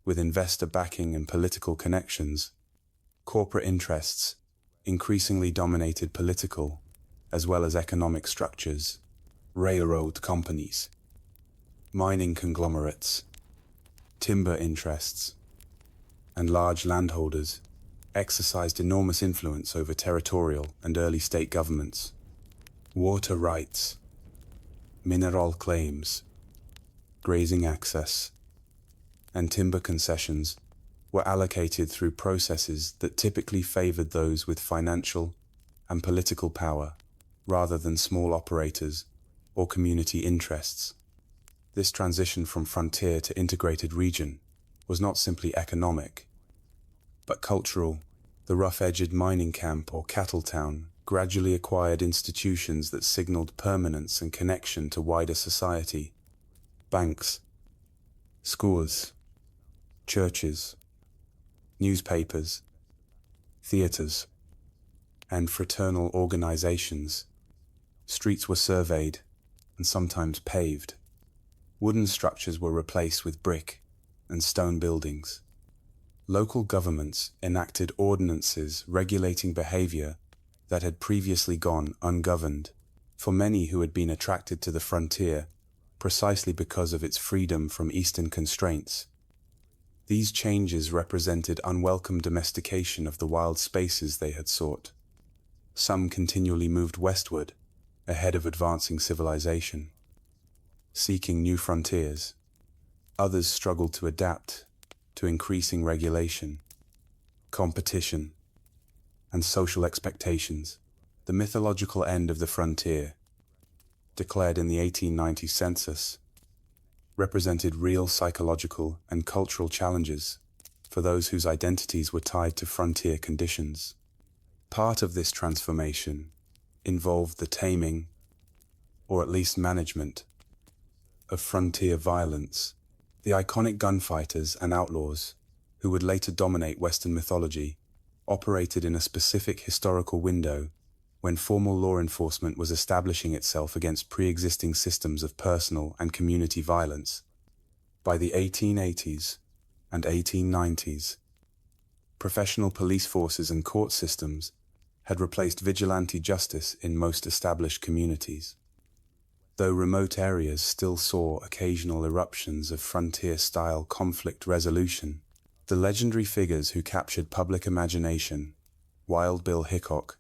with investor backing and political connections. Corporate interests increasingly dominated political as well as economic structures. Railroad companies, mining conglomerates, timber interests, and large landholders exercised enormous influence over territorial and early state governments. Water rights, mineral claims, grazing access, and timber concessions were allocated through processes that typically favored those with financial and political power rather than small operators or community interests. This transition from frontier to integrated region was not simply economic, but cultural. The rough-edged mining camp or cattle town gradually acquired institutions that signaled permanence and connection to wider society. Banks, schools, churches, newspapers, theaters, and fraternal organizations. Streets were surveyed and sometimes paved. Wooden structures were replaced with brick and stone buildings. Local governments enacted ordinances regulating behavior that had previously gone ungoverned, for many who had been attracted to the frontier precisely because of its freedom from Eastern constraints. These changes represented unwelcome domestication of the wild spaces they had sought. Some continually moved westward, ahead of advancing civilization, seeking new frontiers. Others struggled to adapt to increasing regulation, competition, and social expectations. The mythological end of the frontier, declared in the 1890 census, represented real psychological and cultural challenges for those whose identities were tied to frontier conditions. Part of this transformation involved the taming, or at least management, of frontier violence. The iconic gunfighters and outlaws, who would later dominate Western mythology, operated in a specific historical window when formal law enforcement was establishing itself against pre-existing systems of personal and community violence. By the 1880s and 1890s, professional police forces and court systems had replaced vigilante justice in most established communities. Though remote areas still saw occasional eruptions of frontier-style conflict resolution, the legendary figures who captured public imagination, Wild Bill Hickok,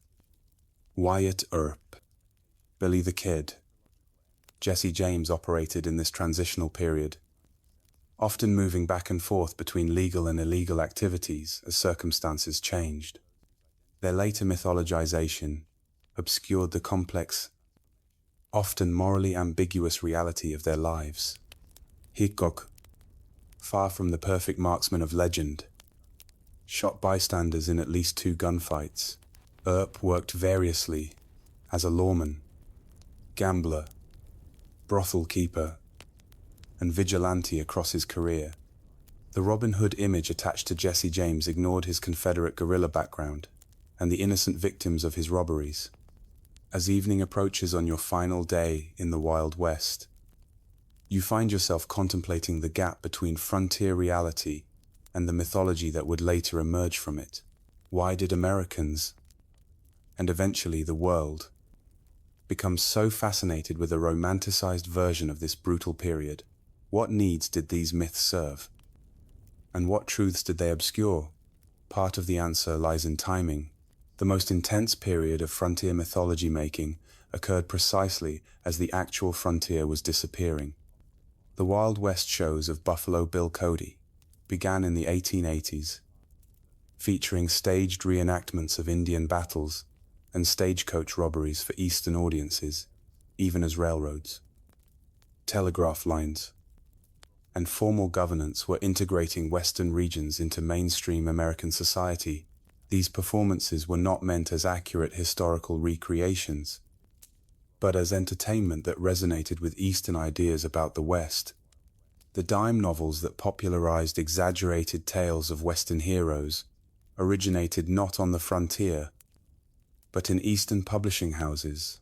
Wyatt Earp, Billy the Kid, Jesse James operated in this transitional period, often moving back and forth between legal and illegal activities as circumstances changed. Their later mythologization obscured the complex, often morally ambiguous reality of their lives. Hickok, far from the perfect marksman of legend, shot bystanders in at least 2 gunfights. Earp worked variously as a lawman, gambler, brothel keeper, and vigilante across his career. The Robin Hood image attached to Jesse James ignored his Confederate guerrilla background and the innocent victims of his robberies. As evening approaches on your final day in the Wild West, you find yourself contemplating the gap between frontier reality and the mythology that would later emerge from it. Why did Americans, and eventually the world, become so fascinated with a romanticized version of this brutal period? What needs did these myths serve? And what truths did they obscure? Part of the answer lies in timing. The most intense period of frontier mythology making occurred precisely as the actual frontier was disappearing. The Wild West shows of Buffalo Bill Cody began in the 1880s, featuring staged reenactments of Indian battles and stagecoach robberies for Eastern audiences, even as railroads, telegraph lines, and formal governance were integrating Western regions into mainstream American society. These performances were not meant as accurate historical recreations, but as entertainment that resonated with Eastern ideas about the West. The dime novels that popularized exaggerated tales of Western heroes originated not on the frontier, but in Eastern publishing houses,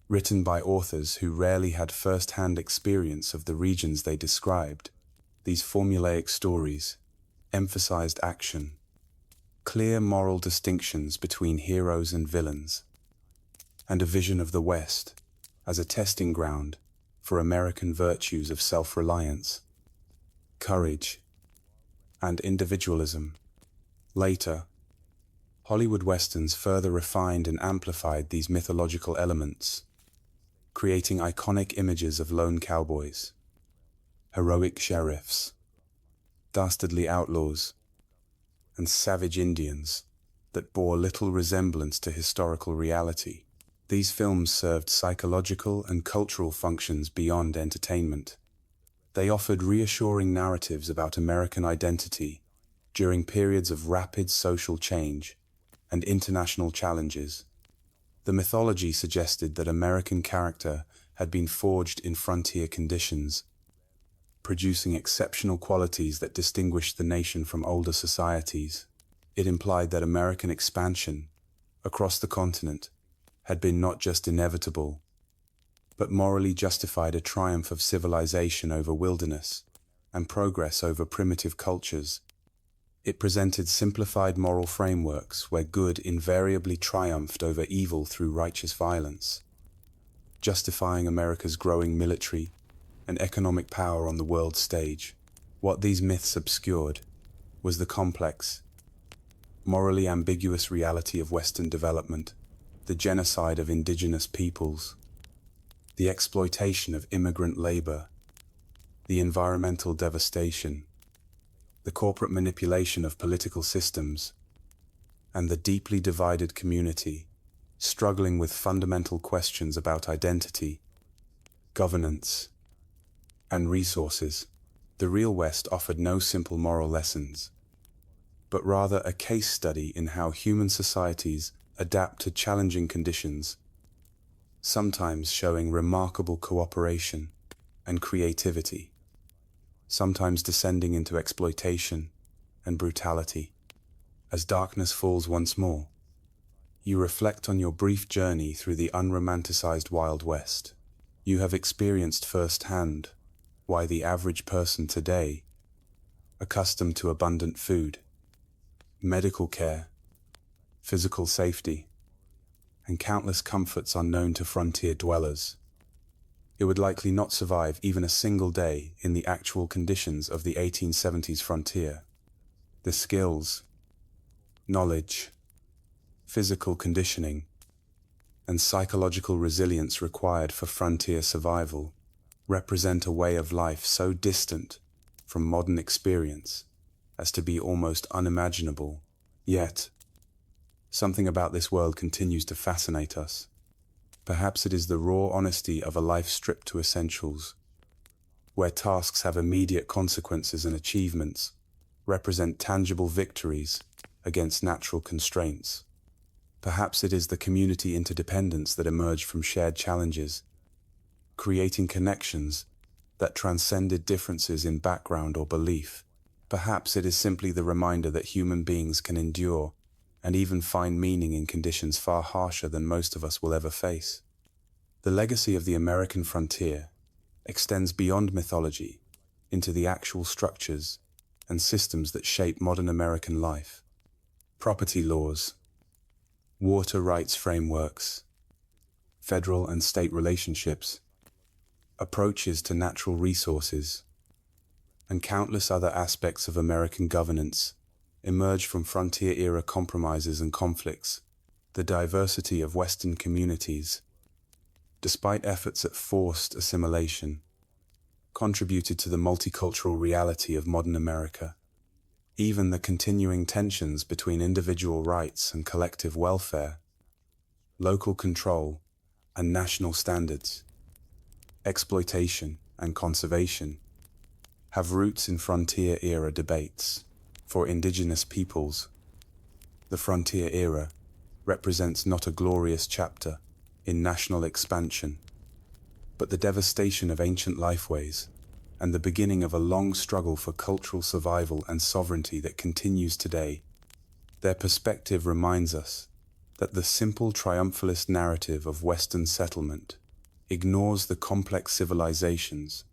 written by authors who rarely had first-hand experience of the regions they described. These formulaic stories emphasized action, clear moral distinctions between heroes and villains, and a vision of the West as a testing ground for American virtues of self-reliance, courage, and individualism. Later, Hollywood Westerns further refined and amplified these mythological elements, creating iconic images of lone cowboys, heroic sheriffs, dastardly outlaws, and savage Indians that bore little resemblance to historical reality. These films served psychological and cultural functions beyond entertainment. They offered reassuring narratives about American identity during periods of rapid social change and international challenges. The mythology suggested that American character had been forged in frontier conditions, producing exceptional qualities that distinguished the nation from older societies. It implied that American expansion across the continent had been not just inevitable, but morally justified a triumph of civilization over wilderness and progress over primitive cultures. It presented simplified moral frameworks where good invariably triumphed over evil through righteous violence, justifying America's growing military and economic power on the world stage. What these myths obscured was the complex, morally ambiguous reality of Western development, the genocide of indigenous peoples, the exploitation of immigrant labor, the environmental devastation, the corporate manipulation of political systems, and the deeply divided community struggling with fundamental questions about identity, governance, and resources. The real West offered no simple moral lessons, but rather a case study in how human societies adapt to challenging conditions, sometimes showing remarkable cooperation and creativity, sometimes descending into exploitation and brutality. As darkness falls once more, you reflect on your brief journey through the unromanticized Wild West. You have experienced firsthand why the average person today, accustomed to abundant food, medical care, physical safety, and countless comforts unknown to frontier dwellers, it would likely not survive even a single day in the actual conditions of the 1870s frontier. The skills, knowledge, physical conditioning, and psychological resilience required for frontier survival represent a way of life so distant from modern experience as to be almost unimaginable. Yet, something about this world continues to fascinate us. Perhaps it is the raw honesty of a life stripped to essentials, where tasks have immediate consequences and achievements represent tangible victories against natural constraints. Perhaps it is the community interdependence that emerged from shared challenges, creating connections that transcended differences in background or belief. Perhaps it is simply the reminder that human beings can endure and even find meaning in conditions far harsher than most of us will ever face. The legacy of the American frontier extends beyond mythology into the actual structures and systems that shape modern American life. Property laws, water rights frameworks, federal and state relationships, approaches to natural resources, and countless other aspects of American governance emerge from frontier-era compromises and conflicts. The diversity of Western communities, despite efforts at forced assimilation, contributed to the multicultural reality of modern America. Even the continuing tensions between individual rights and collective welfare, local control and national standards, exploitation and conservation, have roots in frontier-era debates. For indigenous peoples, the frontier era represents not a glorious chapter in national expansion, but the devastation of ancient lifeways and the beginning of a long struggle for cultural survival and sovereignty that continues today. Their perspective reminds us that the simple triumphalist narrative of Western settlement ignores the complex civilizations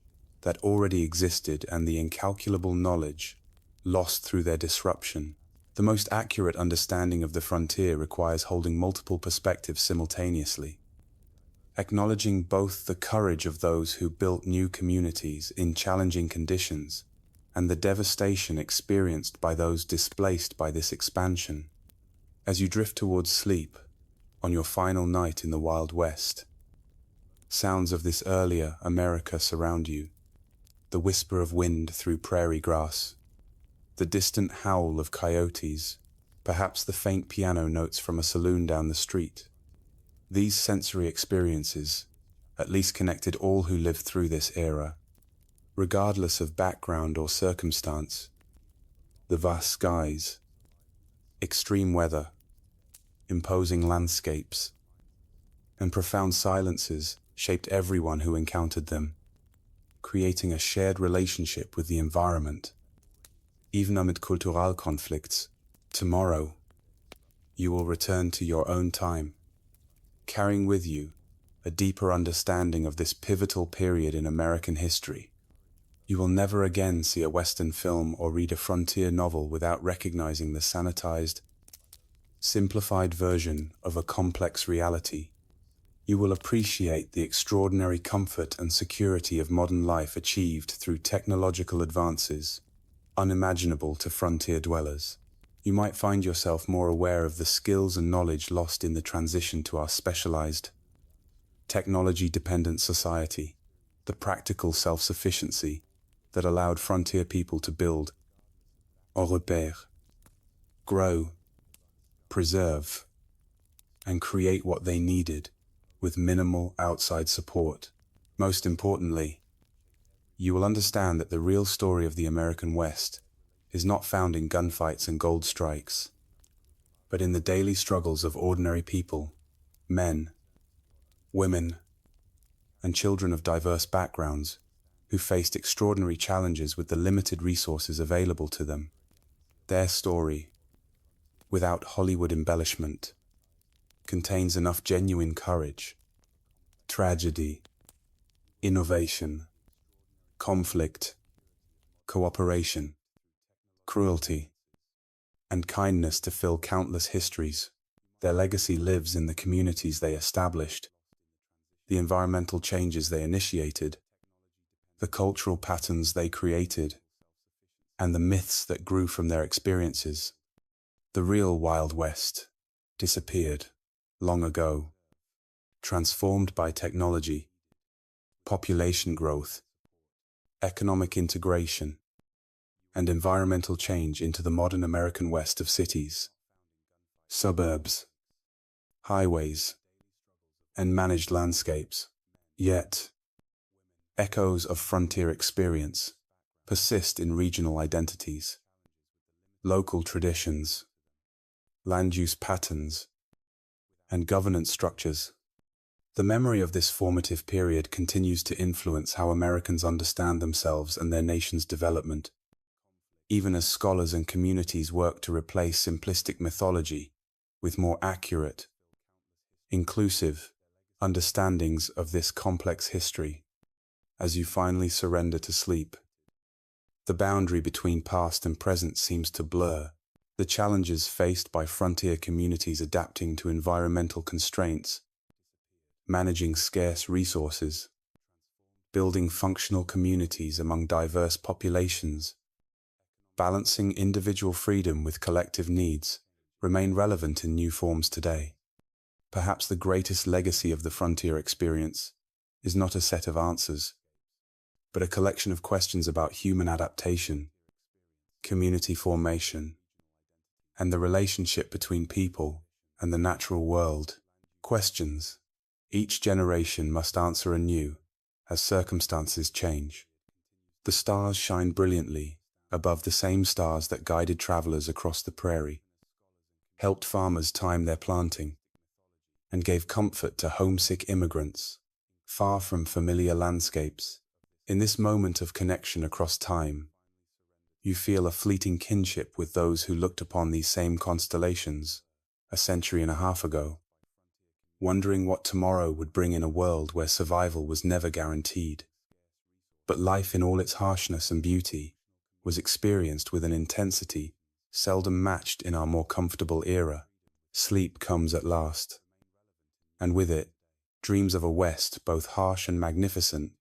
that already existed and the incalculable knowledge lost through their disruption. The most accurate understanding of the frontier requires holding multiple perspectives simultaneously, acknowledging both the courage of those who built new communities in challenging conditions and the devastation experienced by those displaced by this expansion. As you drift towards sleep on your final night in the Wild West, sounds of this earlier America surround you: the whisper of wind through prairie grass, the distant howl of coyotes, perhaps the faint piano notes from a saloon down the street. These sensory experiences at least connected all who lived through this era, regardless of background or circumstance. The vast skies, extreme weather, imposing landscapes, and profound silences shaped everyone who encountered them, creating a shared relationship with the environment. Even amid cultural conflicts, tomorrow you will return to your own time, carrying with you a deeper understanding of this pivotal period in American history. You will never again see a Western film or read a frontier novel without recognizing the sanitized, simplified version of a complex reality. You will appreciate the extraordinary comfort and security of modern life achieved through technological advances, unimaginable to frontier dwellers. You might find yourself more aware of the skills and knowledge lost in the transition to our specialized, technology-dependent society, the practical self-sufficiency that allowed frontier people to build, en repère, grow, preserve, and create what they needed with minimal outside support. Most importantly, you will understand that the real story of the American West is not found in gunfights and gold strikes, but in the daily struggles of ordinary people, men, women, and children of diverse backgrounds who faced extraordinary challenges with the limited resources available to them. Their story, without Hollywood embellishment, contains enough genuine courage, tragedy, innovation, conflict, cooperation, cruelty, and kindness to fill countless histories. Their legacy lives in the communities they established, the environmental changes they initiated, the cultural patterns they created, and the myths that grew from their experiences. The real Wild West disappeared long ago, transformed by technology, population growth, economic integration, and environmental change into the modern American West of cities, suburbs, highways, and managed landscapes. Yet, echoes of frontier experience persist in regional identities, local traditions, land use patterns, and governance structures. The memory of this formative period continues to influence how Americans understand themselves and their nation's development, even as scholars and communities work to replace simplistic mythology with more accurate, inclusive understandings of this complex history. As you finally surrender to sleep, the boundary between past and present seems to blur. The challenges faced by frontier communities adapting to environmental constraints, managing scarce resources, building functional communities among diverse populations, balancing individual freedom with collective needs, remain relevant in new forms today. Perhaps the greatest legacy of the frontier experience is not a set of answers, but a collection of questions about human adaptation, community formation, and the relationship between people and the natural world. Questions each generation must answer anew as circumstances change. The stars shine brilliantly above the same stars that guided travelers across the prairie, helped farmers time their planting, and gave comfort to homesick immigrants, far from familiar landscapes. In this moment of connection across time, you feel a fleeting kinship with those who looked upon these same constellations a century and a half ago, wondering what tomorrow would bring in a world where survival was never guaranteed. But life in all its harshness and beauty was experienced with an intensity seldom matched in our more comfortable era. Sleep comes at last, and with it, dreams of a West both harsh and magnificent,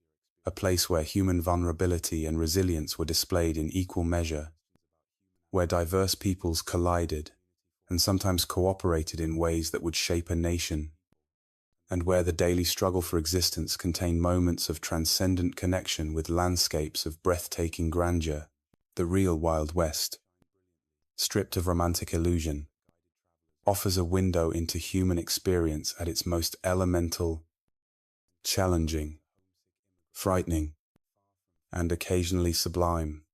a place where human vulnerability and resilience were displayed in equal measure, where diverse peoples collided and sometimes cooperated in ways that would shape a nation, and where the daily struggle for existence contained moments of transcendent connection with landscapes of breathtaking grandeur. The real Wild West, stripped of romantic illusion, offers a window into human experience at its most elemental, challenging, frightening, and occasionally sublime.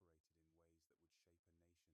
operated in ways that would shape a nation